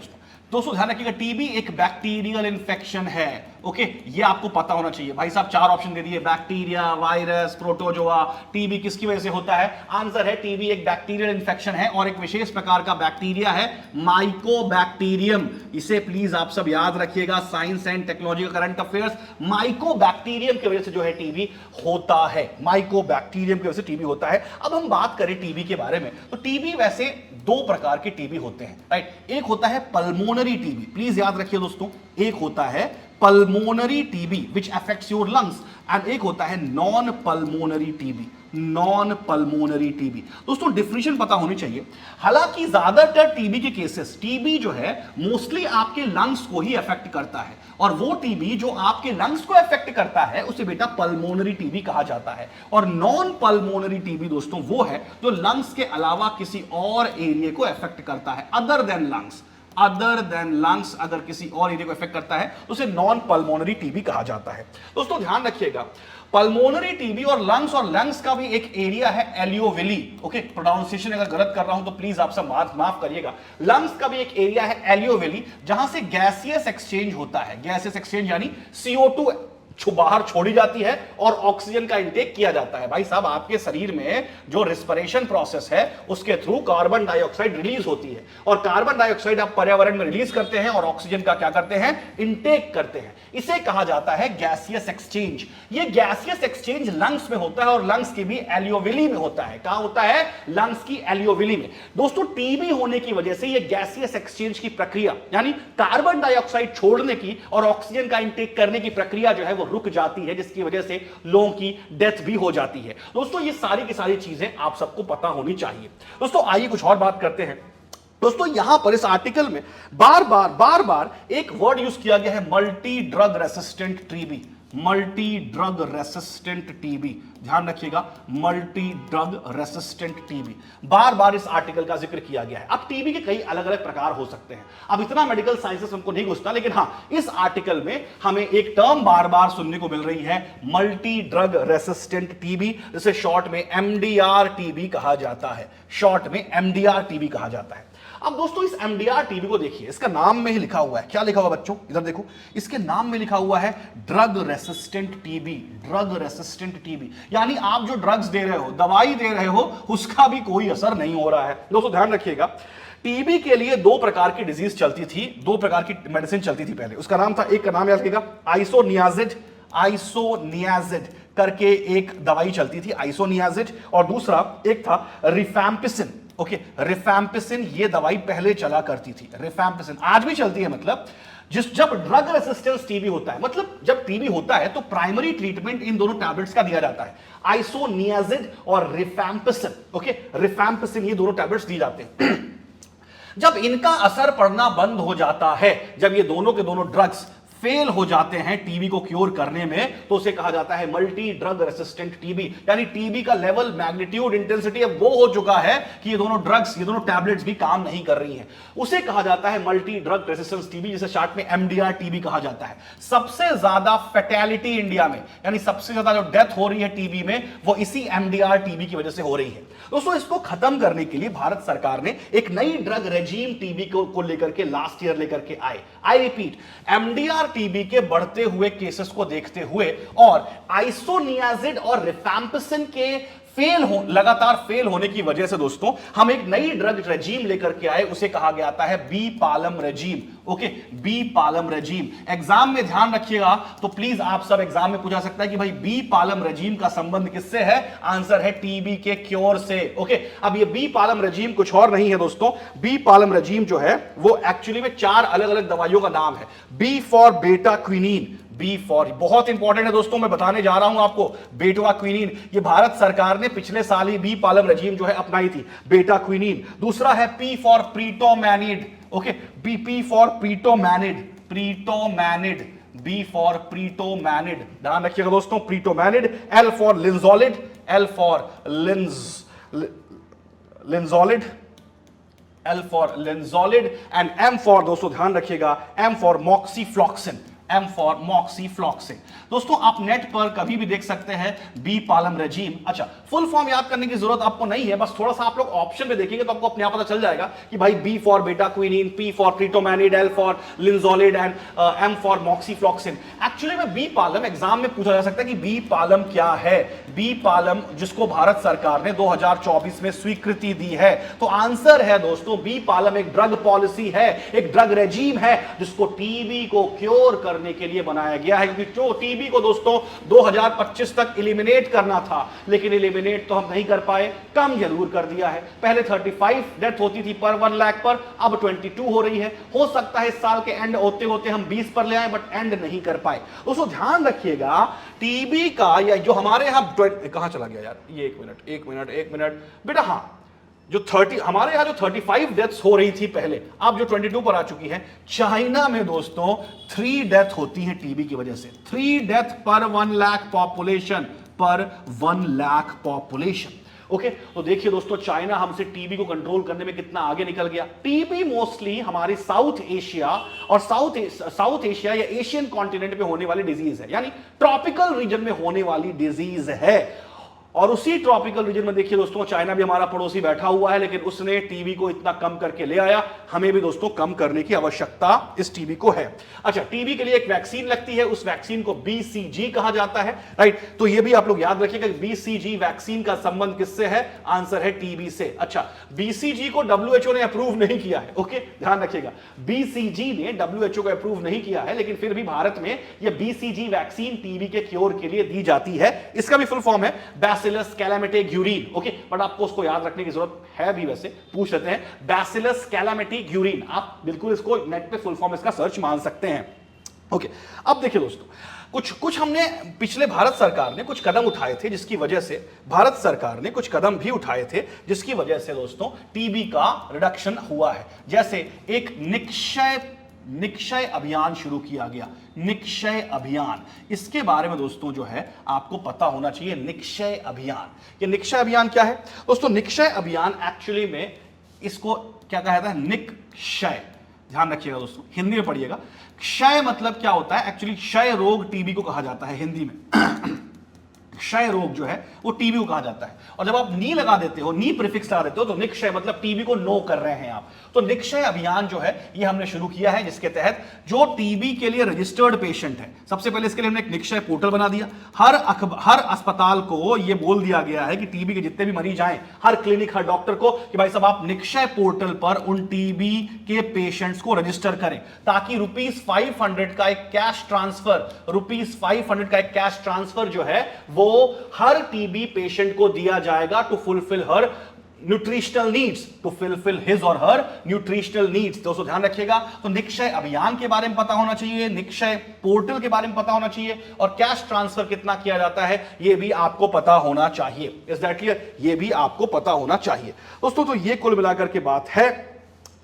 दोस्तों ध्यान रखिएगा, टीबी एक बैक्टीरियल इंफेक्शन है। ओके, ये आपको पता होना चाहिए। भाई साहब 4 ऑप्शन दे दिए, बैक्टीरिया, वायरस, प्रोटोजोआ। टीबी किसकी वजह से होता है? आंसर है टीबी एक बैक्टीरियल इंफेक्शन है और एक विशेष प्रकार का बैक्टीरिया है माइकोबैक्टीरियम। इसे प्लीज आप सब याद रखिएगा, साइंस एंड टेक्नोलॉजी का करंट अफेयर्स। माइकोबैक्टीरियम की वजह से जो है टीबी होता है, माइकोबैक्टीरियम की वजह से टीबी होता है। अब हम बात करें टीबी के बारे में, तो टीबी वैसे 2 प्रकार के टीबी होते हैं, राइट। एक होता है पल्मोनरी टीबी, प्लीज याद रखिए दोस्तों, एक होता है pulmonary TB which affects your lungs, and एक होता है non pulmonary TB, non pulmonary TB. दोस्तों डिफिनेशन पता होनी चाहिए। हालांकि ज्यादातर टीबी के केसेस, टीबी जो है मोस्टली आपके लंग्स को ही अफेक्ट करता है, और वो टीबी जो आपके लंग्स को अफेक्ट करता है उसे बेटा पल्मोनरी टीबी कहा जाता है। और नॉन पल्मोनरी टीबी दोस्तों वो है जो लंग्स के अलावा किसी और एरिया को अफेक्ट करता है, अदर देन लंग्स, अगर किसी और एरिया को अफेक्ट करता है तो उसे नॉन पल्मोनरी टीबी कहा जाता है। दोस्तों ध्यान रखिएगा, पल्मोनरी टीबी और लंग्स का भी एक एरिया है एलियोविली। ओके, प्रोनाउंसिएशन अगर गलत कर रहा हूं तो प्लीज आप सब माफ करिएगा। लंग्स का भी एक एरिया है एलियोविली, जहां से गैसियस एक्सचेंज होता है। गैसियस एक्सचेंज यानी CO2 बाहर छोड़ी जाती है और ऑक्सीजन का इंटेक किया जाता है। भाई साहब आपके शरीर में जो रेस्पिरेशन प्रोसेस है उसके थ्रू कार्बन डाइऑक्साइड रिलीज होती है, और कार्बन डाइऑक्साइड आप पर्यावरण में रिलीज करते हैं और ऑक्सीजन का क्या करते हैं? इंटेक करते हैं। इसे कहा जाता है गैसियस एक्सचेंज। ये गैसियस एक्सचेंज लंग्स में होता है और लंग्स की भी एलियोविली में होता है। कहां होता है? लंग्स की एलियोविली में। दोस्तों टीबी होने की वजह से ये गैसियस एक्सचेंज की प्रक्रिया यानी कार्बन डाइऑक्साइड छोड़ने की और ऑक्सीजन का इंटेक करने की प्रक्रिया जो है रुक जाती है, जिसकी वजह से लोगों की डेथ भी हो जाती है। दोस्तों ये सारी की सारी चीजें आप सबको पता होनी चाहिए। दोस्तों आइए कुछ और बात करते हैं। दोस्तों यहां पर इस आर्टिकल में बार बार एक वर्ड यूज किया गया है, multi drug resistant TB. Multi drug resistant TB, ध्यान रखिएगा, मल्टी ड्रग रेसिस्टेंट टीबी बार बार इस आर्टिकल का जिक्र किया गया है। अब टीबी के कई अलग अलग प्रकार हो सकते हैं, अब इतना मेडिकल साइंसेस हमको नहीं घुसता, लेकिन हां इस आर्टिकल में हमें एक टर्म बार बार सुनने को मिल रही है, मल्टी ड्रग रेसिस्टेंट टीबी, जिसे शॉर्ट में MDR टीबी कहा जाता है। शॉर्ट में MDR टीबी कहा जाता है। अब दोस्तों इस एमडीआर टीबी को देखिए, इसका नाम में ही लिखा हुआ है, क्या लिखा हुआ बच्चों, इधर देखो, इसके नाम में लिखा हुआ है drug resistant TB, drug resistant TB, यानी आप जो ड्रग्स दे रहे हो, दवाई दे रहे हो, उसका भी कोई असर नहीं हो रहा है। दोस्तों ध्यान रखिएगा, टीबी के लिए दो प्रकार की डिजीज चलती थी, दो प्रकार की मेडिसिन चलती थी पहले। उसका नाम था, एक का नाम याद रखिएगा, आइसोनियाजिड, आइसोनियाजिड करके एक दवाई चलती थी, आइसोनियाजिड, और दूसरा एक था रिफैम्पिसिन। ओके, रिफैम्पिसिन ये दवाई पहले चला करती थी, रिफैम्पिसिन आज भी चलती है। मतलब जब ड्रग रेसिस्टेंस टीबी होता है, मतलब जब टीबी होता है तो प्राइमरी ट्रीटमेंट इन दोनों टैबलेट्स का दिया जाता है, आइसोनियाजिड और रिफैम्पिसिन। ओके, रिफैम्पिसिन ये दोनों टैबलेट्स दिए जाते हैं। जब इनका असर पड़ना बंद हो जाता है, जब ये दोनों के दोनों ड्रग्स फेल हो जाते हैं टीबी को क्योर करने में, तो उसे कहा जाता है मल्टी ड्रग रेसिस्टेंट टीबी, यानी टीबी का लेवल, मैग्नीट्यूड, इंटेंसिटी अब वो हो चुका है कि ये दोनों ड्रग्स, ये दोनों टैबलेट्स भी काम नहीं कर रही हैं। उसे कहा जाता है मल्टी ड्रग रेसिस्टेंस टीबी, जिसे शॉर्ट में एमडीआर टीबी कहा जाता है। सबसे ज्यादा फैटेलिटी इंडिया में, यानी सबसे ज्यादा जो डेथ हो रही है टीबी में, वो इसी एमडीआर टीबी की वजह से हो रही है। दोस्तों इसको खत्म करने के लिए भारत सरकार ने एक नई ड्रग रेजीम टीबी को लेकर के लास्ट ईयर लेकर के आए। आई रिपीट, एमडीआर टीबी के बढ़ते हुए केसेस को देखते हुए और आइसोनियाजिड और रिफैम्पिसिन के लगातार फेल होने की वजह से दोस्तों हम एक नई ड्रग रेजीम लेकर के आए, उसे कहा गया है BPaLM regime. Okay, BPaLM regime. Exam में ध्यान रखिएगा, तो प्लीज आप सब एग्जाम में पूछा सकता है कि भाई बी पालम रेजीम का संबंध किससे है? आंसर है टीबी के क्योर से। ओके, अब ये बी पालम रेजीम कुछ और नहीं है दोस्तों, बी पालम रेजीम जो है वो एक्चुअली में 4 अलग अलग दवाइयों का नाम है। बी फॉर बेटा क्विनीन, बी फॉर, बहुत इंपॉर्टेंट है दोस्तों, मैं बताने जा रहा हूं आपको, बेटा क्विनीन, ये भारत सरकार ने पिछले साल ही बी पालम रेजीम जो है अपनाई थी, बेटा क्विनीन। दूसरा है P for pretomanid. Okay, P for pretomanid, pretomanid, B for pretomanid, ध्यान रखिएगा दोस्तों, pretomanid. L for linezolid, L for linezolid, L for linezolid, and M for, दोस्तों ध्यान रखिएगा, M for moxifloxacin, M for moxifloxacin. दोस्तों आप नेट पर कभी भी देख सकते हैं बी पालम रेजीम। अच्छा, फुल फॉर्म याद करने की जरूरत आपको नहीं है, बस थोड़ा सा आप लोग ऑप्शन में देखेंगे तो आपको अपने आप पता चल जाएगा कि भाई B for bedaquiline, P for pretomanid, L for linezolid and M for moxifloxacin. Actually में बी पालम एग्जाम में पूछा जा सकता है कि बी पालम क्या है? बी पालम जिसको भारत सरकार ने 2024 में स्वीकृति दी है, तो आंसर है दोस्तों बी पालम एक ड्रग पॉलिसी है, एक ड्रग रेजीम है जिसको टीबी को क्योर करने के लिए बनाया गया है। क्योंकि जो टीबी को दोस्तों 2025 तक एलिमिनेट करना था, लेकिन एलिमिनेट तो हम नहीं कर पाए, कम जरूर कर दिया है। पहले 35 डेथ होती थी पर 1 लाख पर, अब 22 हो रही है। हो सकता है इस साल के एंड होते होते हम 20 पर ले आए, बट एंड नहीं कर पाए। दोस्तों ध्यान रखिएगा, टीबी का या जो हमारे यहां कहां चला गया यार, ये एक मिनट बेटा, हाँ, जो 30 हमारे यहां जो 35 डेथ्स हो रही थी पहले, अब जो 22 पर आ चुकी है। चाइना में दोस्तों 3 डेथ होती है टीबी की वजह से, 3 डेथ पर 1 लाख पॉपुलेशन, पर 1 लाख पॉपुलेशन। ओके, तो देखिए दोस्तों चाइना हमसे टीबी को कंट्रोल करने में कितना आगे निकल गया। टीबी मोस्टली हमारी साउथ एशिया और साउथ एशिया या एशियन कॉन्टिनेंट पे होने वाली डिजीज है, यानी ट्रॉपिकल रीजन में होने वाली डिजीज है। और उसी ट्रॉपिकल रीजन में देखिए दोस्तों चाइना भी हमारा पड़ोसी बैठा हुआ है, लेकिन उसने टीबी को इतना कम करके ले आया, हमें भी दोस्तों कम करने की आवश्यकता इस टीबी को है। अच्छा, टीबी के लिए एक वैक्सीन लगती है, उस वैक्सीन को बीसीजी कहा जाता है, राइट? तो ये भी आप लोग याद रखिएगा, बीसीजी वैक्सीन का संबंध किससे है? आंसर है टीबी से। अच्छा, बीसीजी को डब्ल्यूएचओ ने अप्रूव नहीं किया है। ओके, ध्यान रखिएगा, बीसीजी ने डब्ल्यूएचओ को अप्रूव नहीं किया है, लेकिन फिर भी भारत में यह बीसीजी वैक्सीन टीबी के क्योर के लिए दी जाती है। इसका भी फुल फॉर्म है बैसिलस कैलामिटेग्यूरिन। ओके, बट आपको उसको याद रखने की जरूरत है भी, वैसे पूछ लेते हैं, बैसिलस कैलामिटेग्यूरिन। आप बिल्कुल इसको नेट पे फुल फॉर्म इसका सर्च मान सकते हैं। ओके, अब देखिए दोस्तों, कुछ हमने पिछले भारत सरकार ने कुछ कदम उठाए थे, जिसकी वजह से भारत सरकार ने कुछ कदम भी उठाए थे जिसकी वजह से दोस्तों टीबी का रिडक्शन हुआ है। जैसे एक निक्षय अभियान शुरू किया गया, निक्षय अभियान। इसके बारे में दोस्तों जो है आपको पता होना चाहिए, निक्षय अभियान। ये निक्षय अभियान क्या है दोस्तों? निक्षय अभियान एक्चुअली में इसको क्या कहा जाता है? निक्षय। ध्यान रखिएगा दोस्तों, हिंदी में पढ़िएगा। क्षय मतलब क्या होता है? एक्चुअली क्षय रोग टीबी को कहा जाता है हिंदी में। क्षय रोग जो है वो टीबी को कहा जाता है। और जब आप नी लगा देते हो, नी प्रीफिक्स लगा देते हो, तो निक्षय मतलब टीबी को नो कर रहे हैं आप। तो निक्षय अभियान जो है ये हमने शुरू किया है, जिसके तहत जो टीबी के लिए रजिस्टर्ड पेशेंट है, सबसे पहले इसके लिए हमने एक निक्षय पोर्टल बना दिया। हर अस्पताल को ये बोल दिया गया है कि टीबी के जितने भी मरीज आए, हर क्लिनिक, हर डॉक्टर को कि भाई साहब आप निक्षय पोर्टल पर उन टीबी के पेशेंट्स को रजिस्टर करें, ताकि ₹500 का एक कैश ट्रांसफर, ₹500 का एक कैश ट्रांसफर जो है वो हर टीबी पेशेंट को दिया जाएगा to fulfil her nutritional needs, to fulfil his और हर न्यूट्रिशनल नीड्स। दोस्तों ध्यान रखिएगा, तो निक्षय अभियान के बारे में पता होना चाहिए, निक्षय पोर्टल के बारे में पता होना चाहिए, और कैश ट्रांसफर कितना किया जाता है ये भी आपको पता होना चाहिए। Is that clear? ये भी आपको पता होना चाहिए दोस्तों। तो ये कुल मिलाकर के बात है।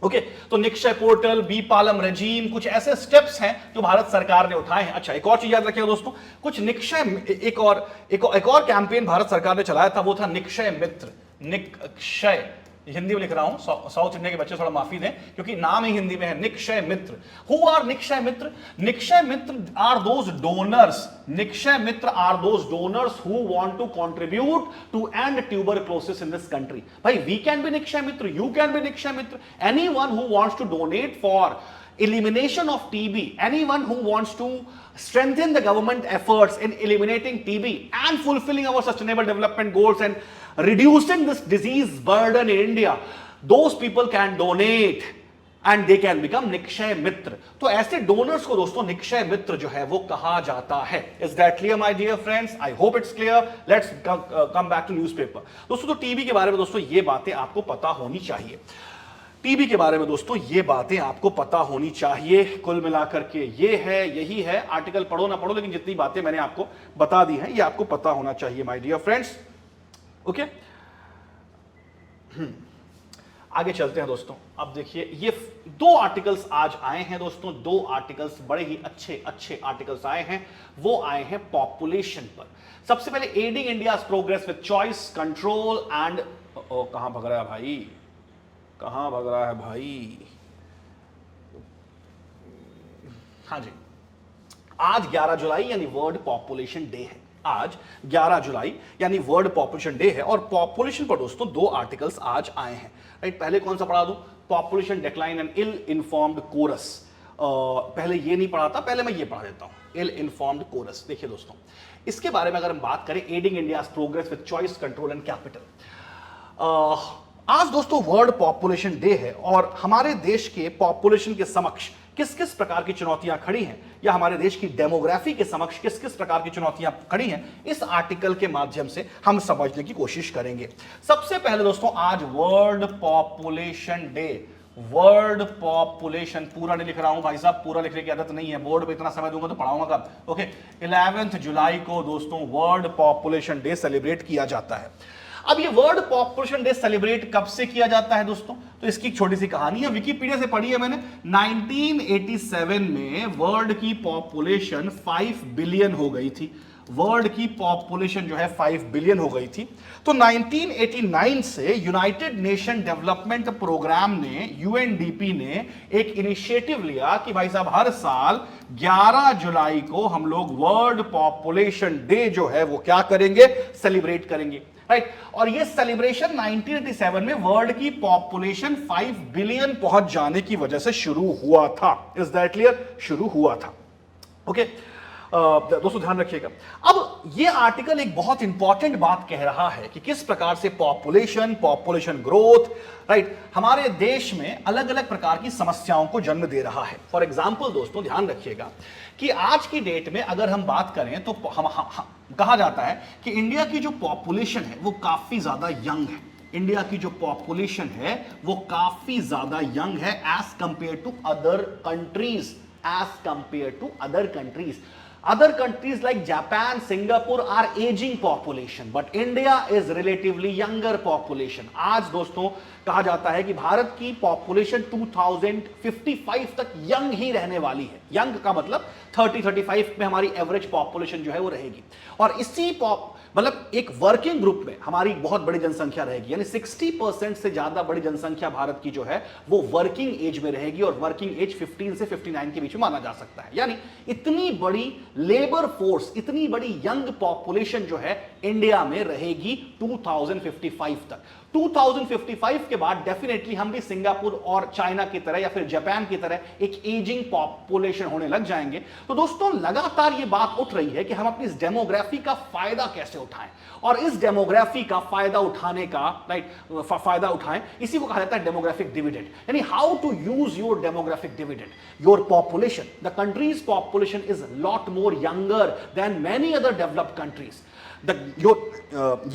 ओके, तो Nikshay portal, BPaLM regime, कुछ ऐसे स्टेप्स हैं जो भारत सरकार ने उठाए हैं। अच्छा, एक और चीज याद रखिएगा दोस्तों, कुछ निक्षय, एक और कैंपेन भारत सरकार ने चलाया था, वो था निक्षय मित्र। निक्षय हिंदी में लिख रहा हूं, साउथ इंडिया के बच्चे थोड़ा माफी दें क्योंकि नाम ही हिंदी में है, Nikshay Mitra. Who are Nikshay Mitra? Nikshay Mitra are those donors, Nikshay Mitra are those donors who want to contribute to end tuberculosis in this country. भाई, we can be Nikshay Mitra, you can be Nikshay Mitra, anyone who wants to donate for elimination of TB, anyone who wants to strengthen the government efforts in eliminating TB and fulfilling our sustainable development goals and reducing this disease burden in India, those people can donate and they can become Nikshay Mitra. तो ऐसे donors को दोस्तों निक्षय मित्र जो है वो कहा जाता है। Is that clear my dear friends? I hope it's clear. Let's come back to newspaper। दोस्तों, तो टीबी के बारे में दोस्तों ये बातें आपको पता होनी चाहिए। टीबी के बारे में दोस्तों ये बातें आपको पता होनी चाहिए। कुल मिलाकर के ये है, यही है। आर्टिकल पढ़ो ना पढ़ो, लेकिन जितनी बातें मैंने आपको बता दी हैं ये आपको पता होना चाहिए माय डियर फ्रेंड्स। ओके, आगे चलते हैं दोस्तों। अब देखिए, ये 2 आर्टिकल्स आज आए हैं दोस्तों, 2 आर्टिकल्स बड़े ही अच्छे आर्टिकल्स आए हैं। वो आए हैं पॉपुलेशन पर। सबसे पहले, adding India's progress with choice, control and, कहां भग रहा है भाई, कहां भग रहा है भाई? हाँ जी, आज 11 जुलाई यानी वर्ल्ड पॉपुलेशन डे है। आज 11 जुलाई यानी वर्ल्ड पॉपुलेशन डे है, और पॉपुलेशन पर दोस्तों 2 आर्टिकल्स आज आए हैं। राइट, पहले कौन सा पढ़ा दूं? Population decline and ill informed course. पहले ये नहीं पढ़ा था, पहले मैं ये पढ़ा देता हूं, इल इन्फॉर्म्ड कोरस। देखिए दोस्तों, इसके बारे में अगर हम बात करें, adding India's progress with choice, control and capital. आज दोस्तों वर्ल्ड पॉपुलेशन डे है, और हमारे देश के पॉपुलेशन के समक्ष किस किस प्रकार की चुनौतियां खड़ी हैं, या हमारे देश की डेमोग्राफी के समक्ष किस किस प्रकार की चुनौतियां खड़ी हैं, इस आर्टिकल के माध्यम से हम समझने की कोशिश करेंगे। सबसे पहले दोस्तों, आज world population day, world population, पूरा नहीं लिख रहा हूं भाई साहब, पूरा लिखने की आदत नहीं है, बोर्ड पे इतना समय दूंगा तो पढ़ाऊंगा कब? ओके, 11 जुलाई को दोस्तों वर्ल्ड पॉपुलेशन डे सेलिब्रेट किया जाता है। अब ये वर्ल्ड पॉपुलेशन डे सेलिब्रेट कब से किया जाता है दोस्तों? तो इसकी एक छोटी सी कहानी है, विकिपीडिया से पढ़ी है मैंने। 1987 में वर्ल्ड की पॉपुलेशन 5 बिलियन हो गई थी। वर्ल्ड की पॉपुलेशन जो है 5 बिलियन हो गई थी। तो 1989 से यूनाइटेड नेशन डेवलपमेंट प्रोग्राम ने, यूएनडीपी ने एक इनिशिएटिव लिया कि भाई साहब हर साल 11 जुलाई को हम लोग वर्ल्ड पॉपुलेशन डे जो है वो क्या करेंगे? सेलिब्रेट करेंगे। राइट, और ये सेलिब्रेशन 1987 में वर्ल्ड की पॉपुलेशन 5 बिलियन पहुंच जाने की वजह से शुरू हुआ था। Is that clear? शुरू हुआ था। ओके, दोस्तों ध्यान रखिएगा। अब ये आर्टिकल एक बहुत इंपॉर्टेंट बात कह रहा है कि किस प्रकार से पॉपुलेशन ग्रोथ, राइट, हमारे देश में अलग अलग प्रकार की समस्याओं को जन्म दे रहा है। फॉर एग्जाम्पल दोस्तों ध्यान रखिएगा कि आज की डेट में अगर हम बात करें तो हम कहा जाता है कि इंडिया की जो पॉपुलेशन है वो काफी ज्यादा यंग है। इंडिया की जो पॉपुलेशन है वो काफी ज्यादा यंग है age compare to other countries, age compare to other countries. Other countries like Japan, Singapore are aging population, but India is relatively younger population. आज दोस्तों कहा जाता है कि भारत की पॉपुलेशन 2055 तक यंग ही रहने वाली है। यंग का मतलब 30-35 में हमारी एवरेज पॉपुलेशन जो है वो रहेगी। और इसी मतलब एक वर्किंग ग्रुप में हमारी बहुत बड़ी जनसंख्या रहेगी, यानी 60% से ज्यादा बड़ी जनसंख्या भारत की जो है वो वर्किंग एज में रहेगी, और वर्किंग एज 15 से 59 के बीच में माना जा सकता है। यानी इतनी बड़ी लेबर फोर्स, इतनी बड़ी यंग पॉपुलेशन जो है इंडिया में रहेगी 2055 तक। 2055 के बाद डेफिनेटली हम भी सिंगापुर और चाइना की तरह या फिर जापान की तरह एक एजिंग पॉपुलेशन होने लग जाएंगे। तो दोस्तों लगातार ये बात उठ रही है कि हम अपनी इस डेमोग्राफी का फायदा कैसे उठाएं, और इस डेमोग्राफी का फायदा उठाने का फायदा उठाएं, इसी को कहा जाता है डेमोग्राफिक डिविडेंड। यानी how to use your demographic dividend. Your population, the country's population is lot more younger than many other developed countries.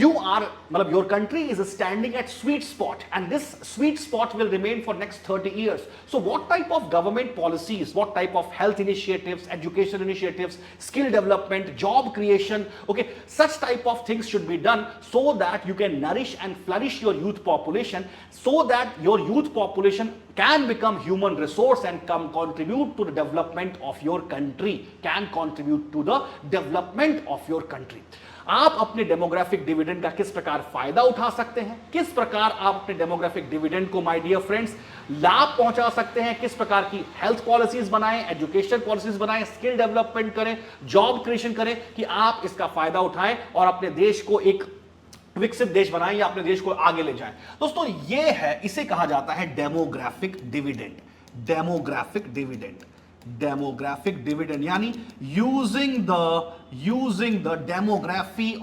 Your country is standing at sweet spot, and this sweet spot will remain for next 30 years. So what type of government policies, what type of health initiatives, education initiatives, skill development, job creation, okay, such type of things should be done so that you can nourish and flourish your youth population, so that your youth population can become human resource and contribute to the development of your country, can contribute to the development of your country. आप अपने demographic dividend का किस प्रकार फायदा उठा सकते हैं, किस प्रकार आप अपने डेमोग्राफिक डिविडेंड को माय डियर फ्रेंड्स लाभ पहुंचा सकते हैं, किस प्रकार की हेल्थ पॉलिसीज बनाएं, एजुकेशन पॉलिसीज बनाएं, स्किल डेवलपमेंट करें, जॉब क्रिएशन करें, कि आप इसका फायदा उठाएं और अपने देश को एक विकसित देश बनाएं या अपने देश को आगे ले जाएं। दोस्तों ये है, इसे कहा जाता है demographic dividend. Demographic dividend, demographic dividend यानी using the demography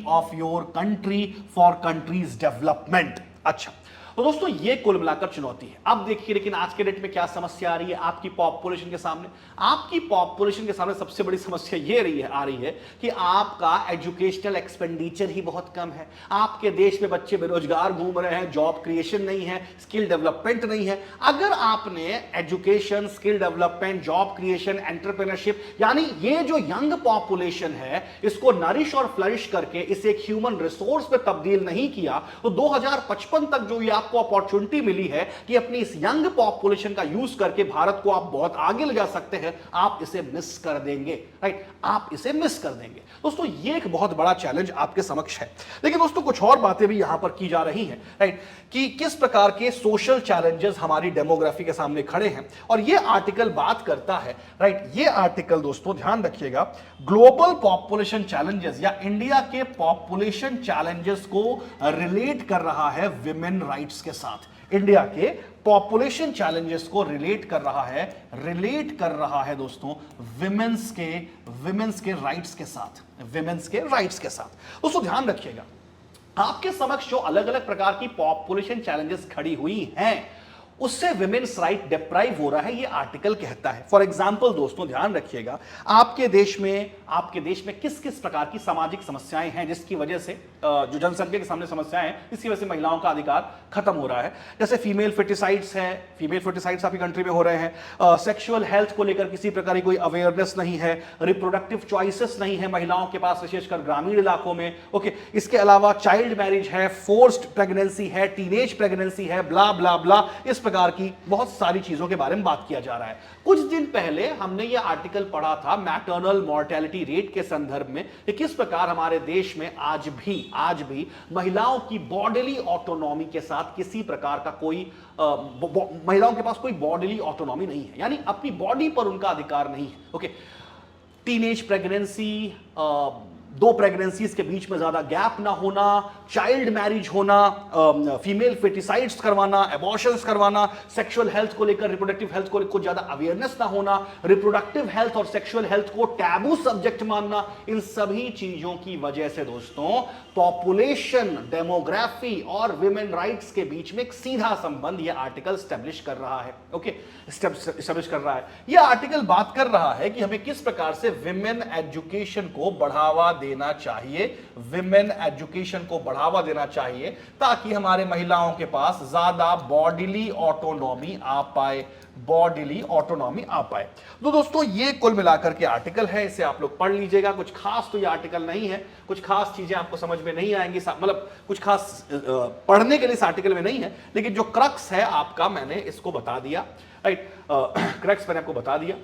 of your country for country's development. अच्छा, तो दोस्तों ये कुल मिलाकर चुनौती है। अब देखिए, लेकिन आज के डेट में क्या समस्या आ रही है आपकी पॉपुलेशन के सामने? आपकी पॉपुलेशन के सामने सबसे बड़ी समस्या ये आ रही है कि आपका एजुकेशनल एक्सपेंडिचर ही बहुत कम है। आपके देश में बच्चे बेरोजगार घूम रहे हैं, जॉब क्रिएशन नहीं है, स्किल डेवलपमेंट नहीं है। अगर आपने education, skill development, job creation, entrepreneurship, यानी ये जो यंग पॉपुलेशन है, इसको नरिश और फ्लरिश करके इसे एक ह्यूमन रिसोर्स में तब्दील नहीं किया, तो 2055 तक जो आपको अपॉर्चुनिटी मिली है कि अपनी इस यंग पॉपुलेशन का यूज करके भारत को आप बहुत आगे ले जा सकते हैं, आप इसे मिस कर देंगे। राइट, आप इसे मिस कर देंगे। दोस्तों ये एक बहुत बड़ा चैलेंज आपके समक्ष है। लेकिन दोस्तों कुछ और बातें भी यहां पर की जा रही हैं, राइट, कि किस प्रकार के सोशल चैलेंजेस हमारी डेमोग्राफी के सामने खड़े हैं, और ये आर्टिकल बात करता है, राइट, ये आर्टिकल दोस्तों ध्यान रखिएगा, ग्लोबल पॉपुलेशन चैलेंजेस या इंडिया के पॉपुलेशन चैलेंजेस को रिलेट कर रहा है विमेन राइट्स के साथ। इंडिया के पॉपुलेशन चैलेंजेस को रिलेट कर रहा है दोस्तों विमेंस के राइट्स के साथ, विमेंस के राइट्स के साथ। दोस्तों ध्यान रखिएगा, आपके समक्ष जो अलग अलग प्रकार की पॉपुलेशन चैलेंजेस खड़ी हुई हैं, उससे विमेन्स राइट डिप्राइव हो रहा है, ये आर्टिकल कहता है। फॉर एग्जाम्पल दोस्तों ध्यान रखिएगा, आपके देश में किस किस प्रकार की सामाजिक समस्याएं हैं जिसकी वजह से जो जनसंख्या के सामने समस्याएं हैं, इसकी वजह से महिलाओं का अधिकार खत्म हो रहा है। जैसे फीमेल फेटिसाइड्स है, फीमेल फेटिसाइड्स आपकी कंट्री में हो रहे हैं, सेक्सुअल हेल्थ को लेकर किसी प्रकार की कोई अवेयरनेस नहीं है, रिप्रोडक्टिव चॉइसेस नहीं है महिलाओं के पास, विशेषकर ग्रामीण इलाकों में। ओके, इसके अलावा चाइल्ड मैरिज है, फोर्स्ड प्रेगनेंसी है, टीनेज प्रेगनेंसी है, ब्ला ब्ला ब्ला, इस प्रकार की बहुत सारी चीजों के बारे में बात किया जा रहा है। कुछ दिन पहले हमने यह आर्टिकल पढ़ा था मैटरनल मॉर्टेलिटी रेट के संदर्भ में, कि किस प्रकार हमारे देश में आज भी महिलाओं की बॉडीली ऑटोनॉमी के साथ किसी प्रकार का कोई महिलाओं के पास कोई बॉडीली ऑटोनॉमी नहीं है, यानी अपनी बॉडी पर उनका अधिकार नहीं है। ओके, टीनेज प्रेगनेंसी, दो प्रेगनेंसीज के बीच में ज्यादा गैप ना होना, चाइल्ड मैरिज होना, फीमेल फेटिसाइड्स करवाना, एबॉर्शंस करवाना, सेक्सुअल हेल्थ को लेकर, रिप्रोडक्टिव हेल्थ को लेकर ज्यादा अवेयरनेस ना होना, रिप्रोडक्टिव हेल्थ और सेक्सुअल हेल्थ को टैबू सब्जेक्ट मानना, इन सभी चीजों की वजह से दोस्तों पॉपुलेशन, डेमोग्राफी और विमेन राइट्स के बीच में एक सीधा संबंध यह आर्टिकल स्टैब्लिश कर रहा है। ओके, स्टैब्लिश कर रहा है। यह आर्टिकल बात कर रहा है कि हमें किस प्रकार से विमेन एजुकेशन को बढ़ावा देना चाहिए, विमेन एजुकेशन को बढ़ावा देना चाहिए, ताकि हमारे महिलाओं के पास ज्यादा बॉडीली ऑटोनॉमी आ पाए, बॉडीली ऑटोनॉमी आ पाए। तो दोस्तों ये कुल मिलाकर के आर्टिकल है, इसे आप लोग पढ़ लीजिएगा। कुछ खास तो ये आर्टिकल नहीं है, कुछ खास चीजें आपको समझ में नहीं आएंगी, मतलब कुछ खास पढ़ने के लिए इस आर्टिकल में नहीं है, लेकिन जो क्रक्स है आपका, मैंने इसको बता दिया। राइट, क्रक्स मैंने आपको बता दिया।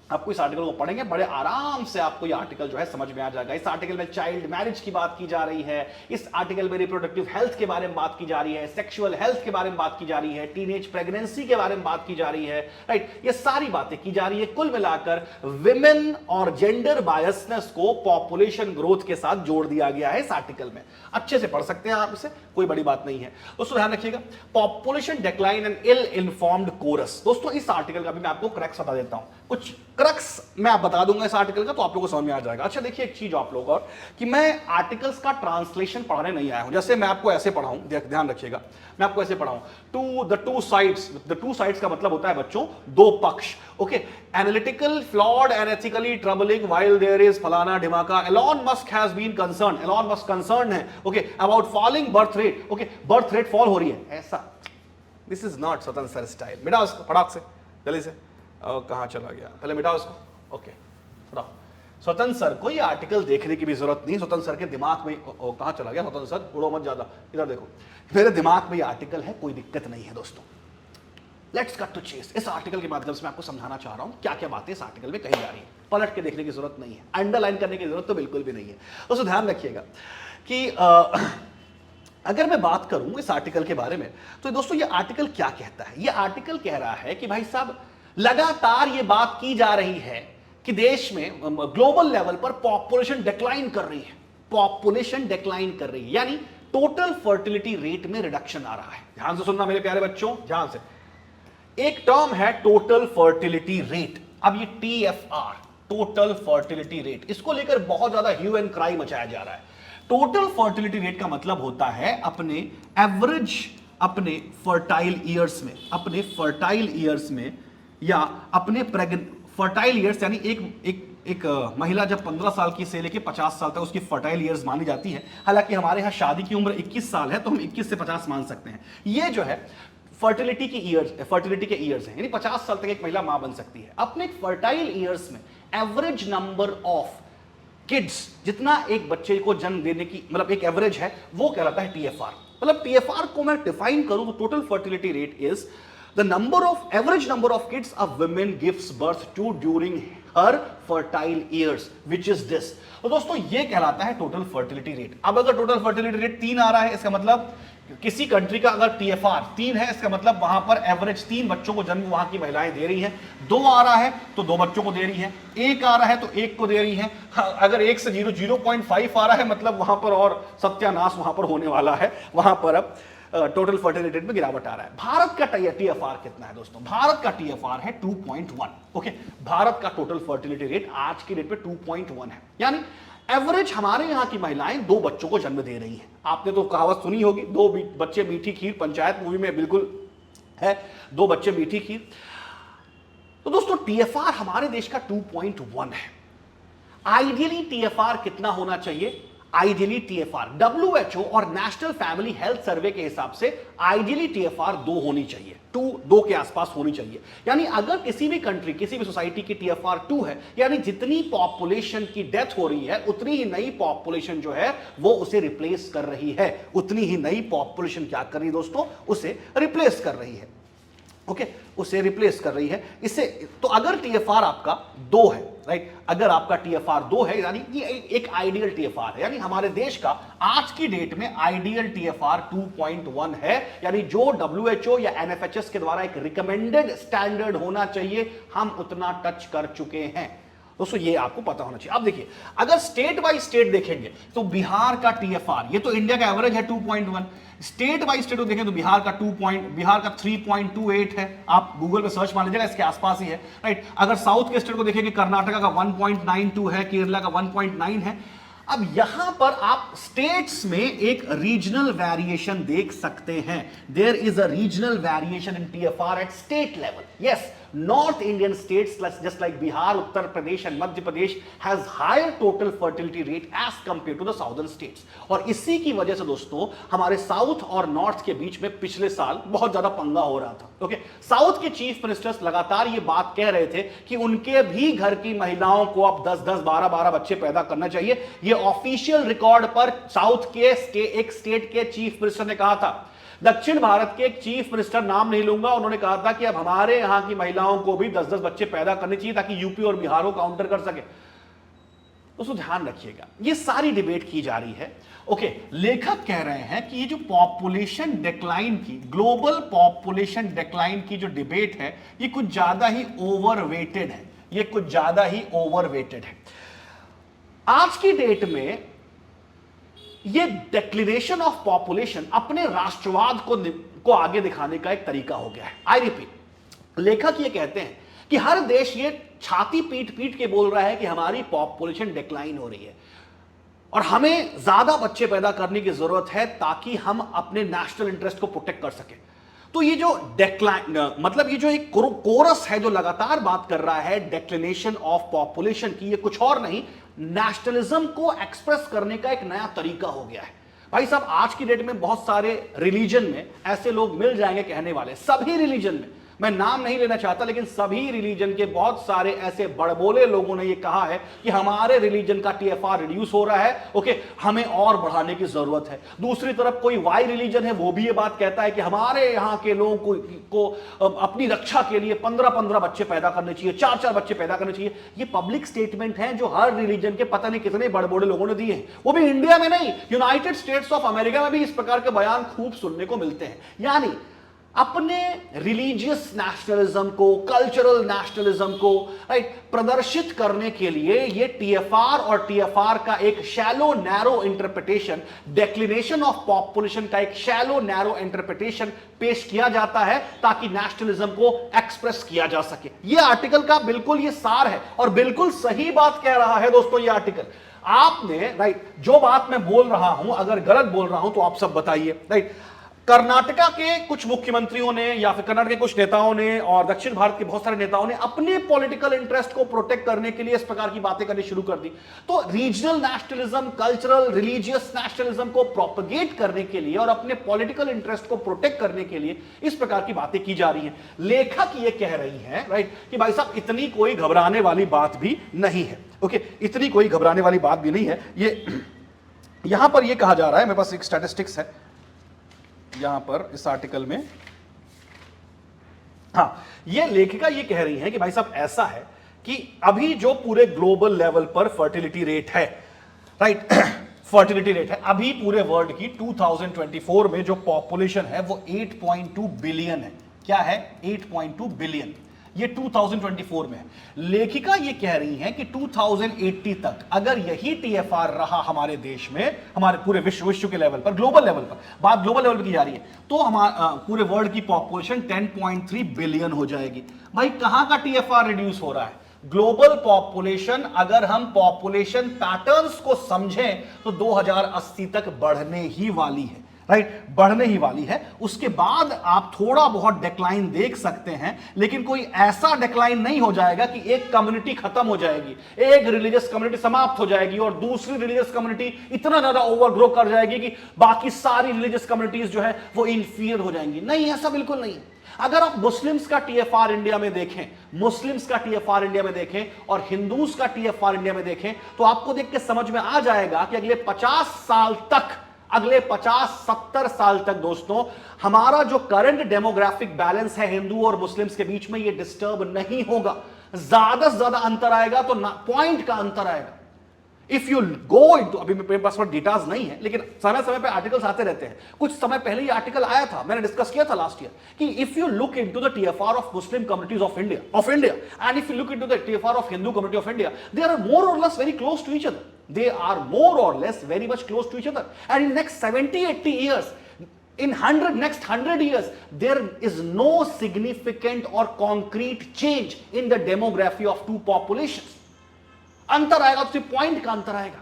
आपको इस आर्टिकल को पढ़ेंगे बड़े आराम से आपको ये आर्टिकल जो है समझ में आ जाएगा। इस आर्टिकल में चाइल्ड मैरिज की बात की जा रही है, इस आर्टिकल में रिप्रोडक्टिव हेल्थ के बारे में बात की जा रही है, सेक्सुअल हेल्थ के बारे में बात की जा रही है, टीनेज प्रेगनेंसी के बारे में बात की जा रही है, राइट। ये सारी बातें की जा रही है। कुल मिलाकर विमेन और जेंडर बायसनेस को पॉपुलेशन ग्रोथ के साथ जोड़ दिया गया है इस आर्टिकल में। अच्छे से पढ़ सकते हैं आप इसे, कोई बड़ी बात नहीं है दोस्तों। ध्यान रखिएगा, population decline and ill informed course. दोस्तों इस आर्टिकल का भी मैं आपको क्रक्स बता देता हूं, कुछ क्रक्स मैं आप बता दूंगा इस आर्टिकल का, तो आप लोगों को समझ में आ जाएगा। अच्छा देखिए एक चीज आप लोग और, कि मैं आर्टिकल्स का ट्रांसलेशन पढ़ाने नहीं आया हूं। जैसे मैं आपको ऐसे पढ़ाऊं, ध्यान रखिएगा, मैं आपको ऐसे पढ़ाऊं, टू साइड्स का मतलब होता है बच्चों दो पक्ष। Okay, analytical, flawed and ethically troubling while there is फलाना ढिमाका। Elon Musk has been concern, Elon Musk concern है, okay, about falling birth rate. Okay, birth rate fall हो रही है, ऐसा। This is not Swatantra sir style. मिटा उसको फटाक से, जल्दी से। कहां चला गया, पहले मिटाओ उसको। ओके, बताओ। स्वतंत्र सर को ये आर्टिकल देखने की भी जरूरत नहीं। स्वतंत्र सर के दिमाग में कहां चला गया स्वतंत्र सर, उड़ो मत ज्यादा, इधर देखो, मेरे दिमाग में ये आर्टिकल है, कोई दिक्कत नहीं है दोस्तों। Let's cut to chase. इस आर्टिकल के माध्यम से मैं आपको समझाना चाह रहा हूं क्या क्या बातें इस आर्टिकल में कही जा रही है। पलट के देखने की जरूरत नहीं है, अंडरलाइन करने की जरूरत तो बिल्कुल भी नहीं है दोस्तों। ध्यान रखिएगा कि अगर मैं बात करूं इस आर्टिकल के बारे में, तो दोस्तों ये आर्टिकल क्या कहता है। ये आर्टिकल कह रहा है कि भाई साहब लगातार ये बात की जा रही है कि देश में ग्लोबल लेवल पर पॉपुलेशन डिक्लाइन कर रही है, पॉपुलेशन डिक्लाइन कर रही है, यानी टोटल फर्टिलिटी रेट में रिडक्शन आ रहा है। ध्यान से सुनना मेरे प्यारे बच्चों, ध्यान से। एक टर्म है टोटल फर्टिलिटी रेट। अब ये TFR, टोटल फर्टिलिटी रेट, इसको लेकर बहुत ज्यादा ह्यू एंड क्राई मचाया जा रहा है। टोटल फर्टिलिटी रेट का मतलब होता है अपने एवरेज, अपने फर्टाइल ईयर्स में, अपने फर्टाइल ईयर्स में, या अपने फर्टाइल ईयर्स, यानी एक महिला जब 15 साल की से लेके 50 साल तक उसकी फर्टाइल ईयर्स मानी जाती है। हालांकि हमारे यहाँ शादी की उम्र 21 साल है, तो हम 21 से 50 मान सकते हैं। ये जो है फर्टिलिटी के ईयर्स हैं, यानी 50 साल तक एक महिला मां बन सकती है। अपने फर्टाइल ईयर्स में एवरेज नंबर ऑफ किड्स, जितना एक बच्चे को जन्म देने की मतलब एक एवरेज है, वो कहलाता है TFR। मतलब TFR को मैं डिफाइन करूं तो total fertility rate is the average number of kids a woman gives birth to during her fertile years, which is this। तो दोस्तों ये कहलाता है टोटल फर्टिलिटी रेट। अब अगर टोटल फर्टिलिटी रेट 3 आ रहा है, इसका मतलब किसी कंट्री का अगर TFR 3 है, इसका मतलब वहां पर एवरेज 3 बच्चों को जन्म वहां की महिलाएं दे रही हैं। 2 आ रहा है तो 2 बच्चों को दे रही है, 1 आ रहा है तो 1 को दे रही है। अगर 1 से 0.5 आ रहा है, मतलब वहां पर और सत्यानाश वहां पर होने वाला है, वहां पर अब टोटल फर्टिलिटी रेट में गिरावट आ रहा है। भारत का TFR कितना है दोस्तों? भारत का TFR है 2.1। ओके, भारत का टोटल फर्टिलिटी रेट आज की डेट पे 2.1 है, यानी एवरेज हमारे यहां की महिलाएं 2 बच्चों को जन्म दे रही हैं। आपने तो कहावत सुनी होगी, 2 बच्चे मीठी खीर, पंचायत मूवी में बिल्कुल है, 2 बच्चे मीठी खीर। तो दोस्तों TFR हमारे देश का 2.1 है। आइडियली TFR कितना होना चाहिए? आइडियली TFR WHO और नेशनल फैमिली हेल्थ सर्वे के हिसाब से आइडियली TFR 2 होनी चाहिए, 2 के आसपास होनी चाहिए। यानी अगर किसी भी कंट्री, किसी भी सोसाइटी की TFR 2 है, यानी जितनी पॉपुलेशन की डेथ हो रही है उतनी ही नई पॉपुलेशन जो है वो उसे रिप्लेस कर रही है। उतनी ही नई पॉपुलेशन क्या कर रही है दोस्तों? उसे रिप्लेस कर रही है। ओके, उसे रिप्लेस कर रही है इससे। तो अगर TFR आपका 2 है, राइट, अगर आपका TFR 2 है, यानी ये एक आइडियल TFR है, यानी हमारे देश का आज की डेट में आइडियल TFR 2.1 है, यानी जो WHO या NFHS के द्वारा एक रिकमेंडेड स्टैंडर्ड होना चाहिए, हम उतना टच कर चुके हैं दोस्तों। ये आपको पता होना चाहिए। अब देखिए, अगर स्टेट बाय स्टेट देखेंगे तो बिहार का TFR, ये तो इंडिया का एवरेज है 2.1, स्टेट बाय स्टेट देखें तो बिहार का 3.28 है। आप गूगल पे सर्च मार लीजिएगा, इसके आसपास ही है, राइट। अगर साउथ के स्टेट को देखेंगे, कर्नाटका का 1.92 है, केरला का 1.9 है। अब यहां पर आप स्टेट्स में एक रीजनल वेरिएशन देख सकते हैं। There is a regional variation in TFR at state level. Yes, North Indian states just like Bihar, Uttar Pradesh and Madhya Pradesh has higher total fertility rate as compared to the southern states। और इसी की वजह से दोस्तों हमारे south और north के बीच में पिछले साल बहुत ज्यादा पंगा हो रहा था। ओके, साउथ के चीफ मिनिस्टर्स लगातार ये बात कह रहे थे कि उनके भी घर की महिलाओं को अब 10-10, 12-12 बच्चे पैदा करना चाहिए। ये ऑफिशियल रिकॉर्ड पर साउथ के एक स्टेट के चीफ मिनिस्टर ने कहा था दक्षिण भारत के एक चीफ मिनिस्टर, नाम नहीं लूंगा, उन्होंने कहा था कि अब हमारे यहां की महिलाओं को भी 10-10 बच्चे पैदा करने चाहिए ताकि यूपी और बिहार को काउंटर कर सके। उसको ध्यान रखिएगा, ये सारी डिबेट की जा रही है। ओके, लेखक कह रहे हैं कि ये जो पॉपुलेशन डिक्लाइन की, ग्लोबल पॉपुलेशन डिक्लाइन की जो डिबेट है, ये कुछ ज्यादा ही ओवरवेटेड है, ये कुछ ज्यादा ही ओवरवेटेड है। आज की डेट में ये डिक्लिनेशन ऑफ पॉपुलेशन अपने राष्ट्रवाद को आगे दिखाने का एक तरीका हो गया है। आई रिपीट, लेखक ये कहते हैं कि हर देश ये छाती पीट पीट के बोल रहा है कि हमारी पॉपुलेशन डिक्लाइन हो रही है और हमें ज्यादा बच्चे पैदा करने की जरूरत है ताकि हम अपने नेशनल इंटरेस्ट को प्रोटेक्ट कर सके। तो ये जो डिक्लाइन, मतलब ये जो एक कोरस है जो लगातार बात कर रहा है डिक्लिनेशन ऑफ पॉपुलेशन की, ये कुछ और नहीं, नेशनलिज्म को एक्सप्रेस करने का एक नया तरीका हो गया है। भाई साहब, आज की डेट में बहुत सारे रिलीजन में ऐसे लोग मिल जाएंगे कहने वाले, सभी रिलीजन में, मैं नाम नहीं लेना चाहता, लेकिन सभी रिलीजन के बहुत सारे ऐसे बड़बोले लोगों ने ये कहा है कि हमारे रिलीजन का टीएफआर रिड्यूस हो रहा है, ओके, हमें और बढ़ाने की जरूरत है। दूसरी तरफ कोई वाई रिलीजन है, वो भी ये बात कहता है कि हमारे यहाँ के लोगों को अपनी रक्षा के लिए 15-15 बच्चे पैदा करने चाहिए, 4-4 बच्चे पैदा करने चाहिए। ये पब्लिक स्टेटमेंट है जो हर रिलीजन के पता नहीं कितने बड़बोले लोगों ने दिए हैं, वो भी इंडिया में नहीं, यूनाइटेड स्टेट्स ऑफ अमेरिका में भी इस प्रकार के बयान खूब सुनने को मिलते हैं। यानी अपने रिलीजियस नेशनलिज्म को, कल्चरल नेशनलिज्म को राइट प्रदर्शित करने के लिए ये टीएफआर और टीएफआर का एक shallow narrow interpretation, declination of population का एक शैलो नैरो इंटरप्रिटेशन पेश किया जाता है ताकि नेशनलिज्म को एक्सप्रेस किया जा सके। ये आर्टिकल का बिल्कुल ये सार है और बिल्कुल सही बात कह रहा है दोस्तों ये आर्टिकल। आपने राइट जो बात मैं बोल रहा हूं, अगर गलत बोल रहा हूं तो आप सब बताइए। राइट, कर्नाटका के कुछ मुख्यमंत्रियों ने या फिर कर्नाटक के कुछ नेताओं ने और दक्षिण भारत के बहुत सारे नेताओं ने अपने पॉलिटिकल इंटरेस्ट को प्रोटेक्ट करने के लिए इस प्रकार की बातें करनी शुरू कर दी। तो regional nationalism, cultural religious nationalism को प्रोपेगेट करने के लिए और अपने पॉलिटिकल इंटरेस्ट को प्रोटेक्ट करने के लिए इस प्रकार की बातें की जा रही हैं। लेखक ये कह रही हैं राइट कि भाई साहब इतनी कोई घबराने वाली बात भी नहीं है। ओके, इतनी कोई घबराने वाली बात भी नहीं है। ये यहां पर ये कहा जा रहा है, मेरे पास एक स्टैटिस्टिक्स है यहां पर इस आर्टिकल में। हां, ये लेखिका ये कह रही है कि भाई साहब ऐसा है कि अभी जो पूरे ग्लोबल लेवल पर फर्टिलिटी रेट है, राइट, फर्टिलिटी रेट है अभी पूरे वर्ल्ड की 2024 में जो पॉपुलेशन है वो 8.2 बिलियन है। क्या है? 8.2 बिलियन। ये 2024 में है। लेखिका ये कह रही हैं कि 2080 तक अगर यही टीएफआर रहा हमारे देश में, हमारे पूरे विश्व के लेवल पर, ग्लोबल लेवल पर, बात ग्लोबल लेवल पर की जा रही है, तो हमारे पूरे वर्ल्ड की पॉपुलेशन 10.3 बिलियन हो जाएगी। भाई कहां का टीएफआर रिड्यूस हो रहा है? ग्लोबल पॉपुलेशन, अगर हम पॉपुलेशन पैटर्न्स को समझें तो 2080 तक बढ़ने ही वाली है, राइट, बढ़ने ही वाली है। उसके बाद आप थोड़ा बहुत डिक्लाइन देख सकते हैं, लेकिन कोई ऐसा डिक्लाइन नहीं हो जाएगा कि एक कम्युनिटी खत्म हो जाएगी, एक रिलीजियस कम्युनिटी समाप्त हो जाएगी और दूसरी रिलीजियस कम्युनिटी इतना ज्यादा ओवरग्रो कर जाएगी कि बाकी सारी रिलीजियस कम्युनिटीज जो है वो इंफीरियर हो जाएंगी। नहीं, ऐसा बिल्कुल नहीं। अगर आप मुस्लिम्स का टीएफआर इंडिया में देखें, मुस्लिम्स का टीएफआर इंडिया में देखें और हिंदूज का टीएफआर इंडिया में देखें, तो आपको देख के समझ में आ जाएगा कि अगले 50 साल तक, अगले 50-70 साल तक दोस्तों, हमारा जो करंट डेमोग्राफिक बैलेंस है हिंदू और मुस्लिम्स के बीच में, ये डिस्टर्ब नहीं होगा। ज्यादा से ज्यादा अंतर आएगा तो पॉइंट का अंतर आएगा। इफ यू गो इनटू, अभी मेरे पास डिटेल्स नहीं है, लेकिन समय समय पे आर्टिकल्स आते रहते हैं। कुछ समय पहले ये आर्टिकल आया था, मैंने डिस्कस किया था लास्ट ईयर, कि if you look into the TFR of Muslim communities of India and if you look into the TFR of Hindu community of India, they are more or less very close to each other. They are more or less very much close to each other. And in next 70-80 years, in next 100 years, there is no significant or concrete change in the demography of two populations. अंतर आएगा तो सिर्फ point का अंतर आएगा.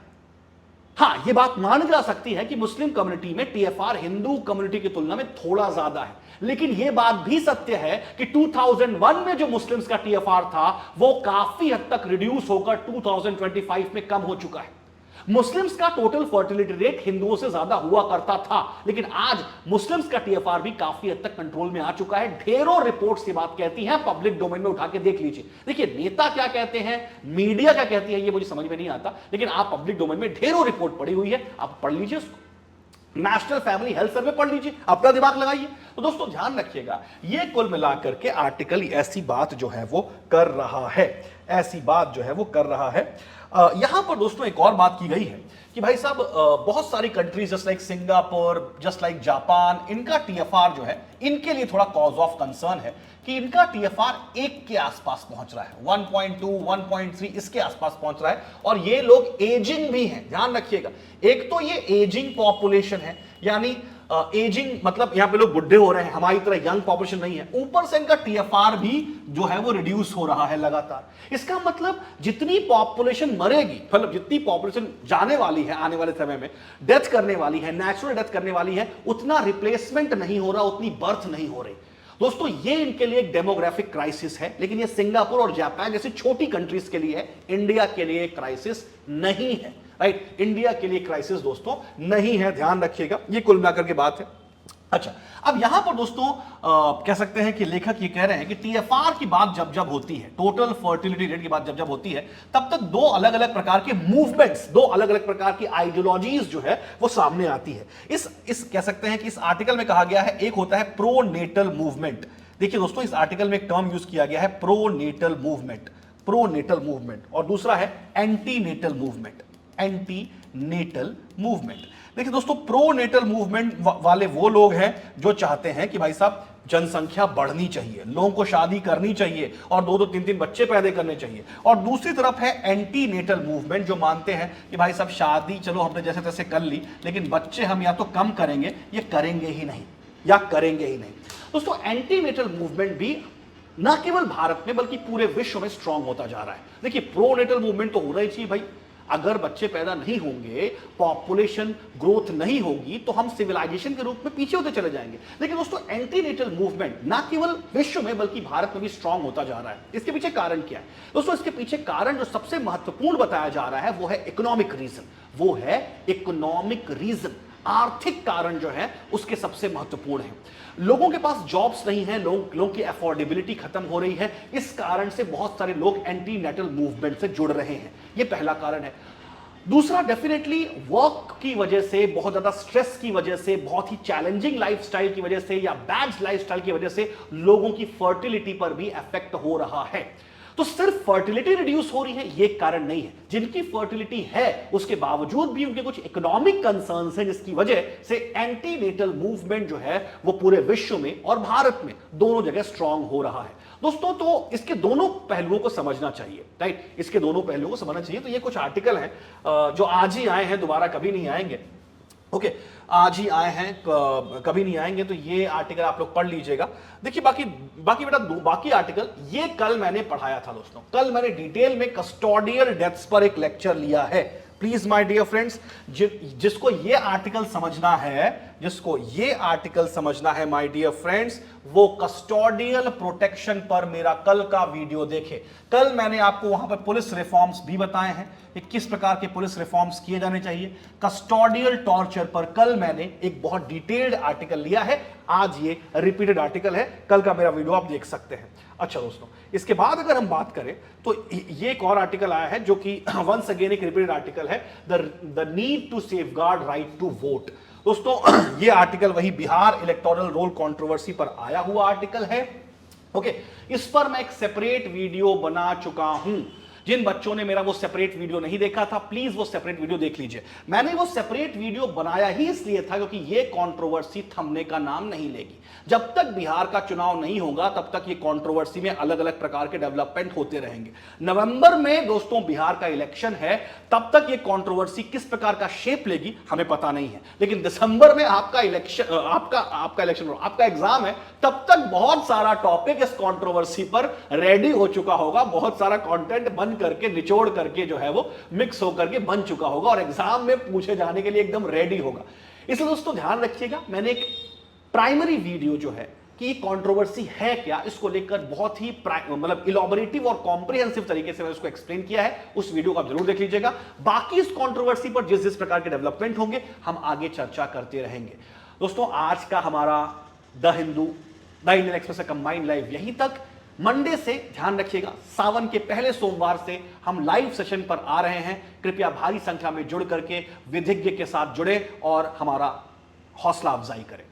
हाँ, यह बात मानी जा सकती है कि मुस्लिम कम्युनिटी में टीएफआर हिंदू कम्युनिटी की तुलना में थोड़ा ज्यादा है, लेकिन यह बात भी सत्य है कि 2001 में जो मुस्लिम्स का टीएफआर था वो काफी हद तक रिड्यूस होकर 2025 में कम हो चुका है. मुस्लिम्स का टोटल फर्टिलिटी रेट हिंदुओं से ज्यादा हुआ करता था, लेकिन आज मुस्लिम्स का टीएफआर भी काफी हद तक कंट्रोल में आ चुका है. ढेरों रिपोर्ट्स की बात कहती हैं, पब्लिक डोमेन में उठा के देख लीजिए. देखिए नेता क्या कहते हैं, मीडिया क्या कहती है, ये मुझे समझ में नहीं आता, लेकिन आप पब्लिक डोमेन में ढेरों रिपोर्ट पड़ी हुई है, आप पढ़ लीजिए उसको. नेशनल फैमिली हेल्थ सर्वे पढ़ लीजिए, अपना दिमाग लगाइए। तो दोस्तों ध्यान रखिएगा, ये कुल मिलाकर के आर्टिकल ऐसी बात जो है वो कर रहा है, ऐसी बात जो है वो कर रहा है। यहां पर दोस्तों एक और बात की गई है कि भाई साहब बहुत सारी countries just like Singapore, just like Japan, इनका टीएफआर जो है इनके लिए थोड़ा कॉज ऑफ कंसर्न है कि इनका टीएफआर 1 के आसपास पहुंच रहा है, 1.2 1.3 इसके आसपास पहुंच रहा है। और ये लोग एजिंग भी हैं, ध्यान रखिएगा। एक तो ये एजिंग पॉपुलेशन है, यानी एजिंग मतलब यहां पे लोग बुढ़े हो रहे हैं, हमारी तरह यंग पॉपुलेशन नहीं है। ऊपर से इनका टीएफआर भी जो है वो रिड्यूस हो रहा है लगातार। इसका मतलब जितनी पॉपुलेशन मरेगी, मतलब जितनी पॉपुलेशन जाने वाली है आने वाले समय में, डेथ करने वाली है, नेचुरल डेथ करने वाली है, उतना रिप्लेसमेंट नहीं हो रहा, उतनी बर्थ नहीं हो रही। दोस्तों ये इनके लिए एक डेमोग्राफिक क्राइसिस है, लेकिन ये सिंगापुर और जापान जैसी छोटी कंट्रीज के लिए है, इंडिया के लिए क्राइसिस नहीं है। राइट, इंडिया के लिए क्राइसिस दोस्तों नहीं है, ध्यान रखिएगा, ये कुल मिलाकर के बात है। अच्छा, अब यहां पर दोस्तों कह सकते हैं कि लेखक ये कह रहे हैं कि टीएफआर की बात जब जब होती है, टोटल फर्टिलिटी रेट की बात जब जब होती है, तब तक दो अलग अलग प्रकार के मूवमेंट्स, दो अलग अलग प्रकार की आइडियोलॉजीज जो है वो सामने आती है। इस कह सकते हैं कि इस आर्टिकल में कहा गया है, एक होता है प्रो नेटल मूवमेंट। देखिए दोस्तों, इस आर्टिकल में एक टर्म यूज किया गया है pro natal movement, pro natal movement, और दूसरा है anti natal movement, anti natal movement. देखिए दोस्तों, प्रो नेटल मूवमेंट वाले वो लोग हैं जो चाहते हैं कि भाई साहब जनसंख्या बढ़नी चाहिए, लोगों को शादी करनी चाहिए और 2-2 3-3 बच्चे पैदा करने चाहिए। और दूसरी तरफ है एंटी नेटल मूवमेंट, जो मानते हैं कि भाई साहब शादी चलो हमने जैसे तैसे कर ली, लेकिन बच्चे हम या तो कम करेंगे, ये करेंगे ही नहीं, या करेंगे ही नहीं। दोस्तों एंटी नेटल मूवमेंट भी न केवल भारत में बल्कि पूरे विश्व में स्ट्रांग होता जा रहा है। देखिए प्रो नेटल मूवमेंट तो होना ही चाहिए भाई, अगर बच्चे पैदा नहीं होंगे, पॉपुलेशन ग्रोथ नहीं होगी, तो हम सिविलाइजेशन के रूप में पीछे होते चले जाएंगे। लेकिन दोस्तों एंटीनेटल मूवमेंट ना केवल विश्व में बल्कि भारत में भी स्ट्रांग होता जा रहा है। इसके पीछे कारण क्या है दोस्तों? इसके पीछे कारण जो सबसे महत्वपूर्ण बताया जा रहा है वो है इकोनॉमिक रीजन, वो है इकोनॉमिक रीजन। आर्थिक कारण जो है उसके सबसे महत्वपूर्ण है। लोगों के पास जॉब्स नहीं है, लोगों की अफोर्डेबिलिटी खत्म हो रही है, इस कारण से बहुत सारे लोग एंटी नेटल मूवमेंट से जुड़ रहे हैं, ये पहला कारण है। दूसरा डेफिनेटली वर्क की वजह से, बहुत ज्यादा स्ट्रेस की वजह से, बहुत ही चैलेंजिंग लाइफस्टाइल की वजह से या बैड लाइफस्टाइल की वजह से लोगों की फर्टिलिटी पर भी इफेक्ट हो रहा है। तो सिर्फ फर्टिलिटी रिड्यूस हो रही है ये कारण नहीं है, जिनकी फर्टिलिटी है उसके बावजूद भी उनके कुछ इकोनॉमिक कंसर्न्स हैं, जिसकी वजह से एंटीनेटल मूवमेंट जो है वो पूरे विश्व में और भारत में दोनों जगह स्ट्रांग हो रहा है। दोस्तों तो इसके दोनों पहलुओं को समझना चाहिए, राइट, इसके दोनों पहलुओं को समझना चाहिए। तो ये कुछ आर्टिकल हैं जो आज ही आए हैं, दोबारा कभी नहीं आएंगे। ओके, आज ही आए हैं, कभी नहीं आएंगे, तो ये आर्टिकल आप लोग पढ़ लीजिएगा। देखिए बाकी बेटा बाकी आर्टिकल ये कल मैंने पढ़ाया था दोस्तों, कल मैंने डिटेल में कस्टोडियल डेथ्स पर एक लेक्चर लिया है। प्लीज माय डियर फ्रेंड्स, जिसको ये आर्टिकल समझना है, जिसको ये आर्टिकल समझना है माय डियर फ्रेंड्स, वो कस्टोडियल प्रोटेक्शन पर मेरा कल का वीडियो देखे। कल मैंने आपको वहां पर पुलिस रिफॉर्म्स भी बताए हैं कि किस प्रकार के पुलिस रिफॉर्म्स किए जाने चाहिए। कस्टोडियल टॉर्चर पर कल मैंने एक बहुत डिटेल्ड आर्टिकल लिया है, आज ये रिपीटेड आर्टिकल है, कल का मेरा वीडियो आप देख सकते हैं। अच्छा दोस्तों, इसके बाद अगर हम बात करें तो ये एक और आर्टिकल आया है जो कि वंस अगेन एक रिपीटेड आर्टिकल है, the need to safeguard right to vote. दोस्तों ये आर्टिकल वही बिहार इलेक्टोरल रोल कंट्रोवर्सी पर आया हुआ आर्टिकल है। ओके, इस पर मैं एक सेपरेट वीडियो बना चुका हूं। जिन बच्चों ने मेरा वो सेपरेट वीडियो नहीं देखा था, प्लीज वो सेपरेट वीडियो देख लीजिए। मैंने वो सेपरेट वीडियो बनाया ही इसलिए था क्योंकि ये कंट्रोवर्सी थमने का नाम नहीं लेगी। जब तक बिहार का चुनाव नहीं होगा तब तक ये कंट्रोवर्सी में अलग अलग प्रकार के डेवलपमेंट होते रहेंगे। नवंबर में दोस्तों बिहार का इलेक्शन है, तब तक ये कंट्रोवर्सी किस प्रकार का शेप लेगी हमें पता नहीं है। लेकिन दिसंबर में आपका इलेक्शन, आपका एग्जाम है, तब तक बहुत सारा टॉपिक इस कंट्रोवर्सी पर रेडी हो चुका होगा, बहुत सारा कंटेंट बन करके, निचोड़ करके जो है वो मिक्स होकर के बन चुका होगा और एग्जाम में पूछे जाने के लिए एकदम रेडी होगा। इसलिए दोस्तों ध्यान रखिएगा, मैंने एक प्राइमरी वीडियो जो है कि कंट्रोवर्सी है क्या, इसको लेकर बहुत ही मतलब इलॉबरेटिव और कॉम्प्रिहेंसिव तरीके से मैंने इसको एक्सप्लेन किया है, उस वीडियो को आप जरूर देख लीजिएगा। बाकी इस कंट्रोवर्सी पर जिस जिस प्रकार के डेवलपमेंट होंगे हम आगे चर्चा करते रहेंगे। दोस्तों आज का हमारा द इंडियन एक्सप्रेस का कंबाइंड लाइव यहीं तक। मंडे से ध्यान रखिएगा, सावन के पहले सोमवार से हम लाइव सेशन पर आ रहे हैं। कृपया भारी संख्या में जुड़ करके विधिज्ञ के साथ जुड़े और हमारा हौसला अफजाई करें।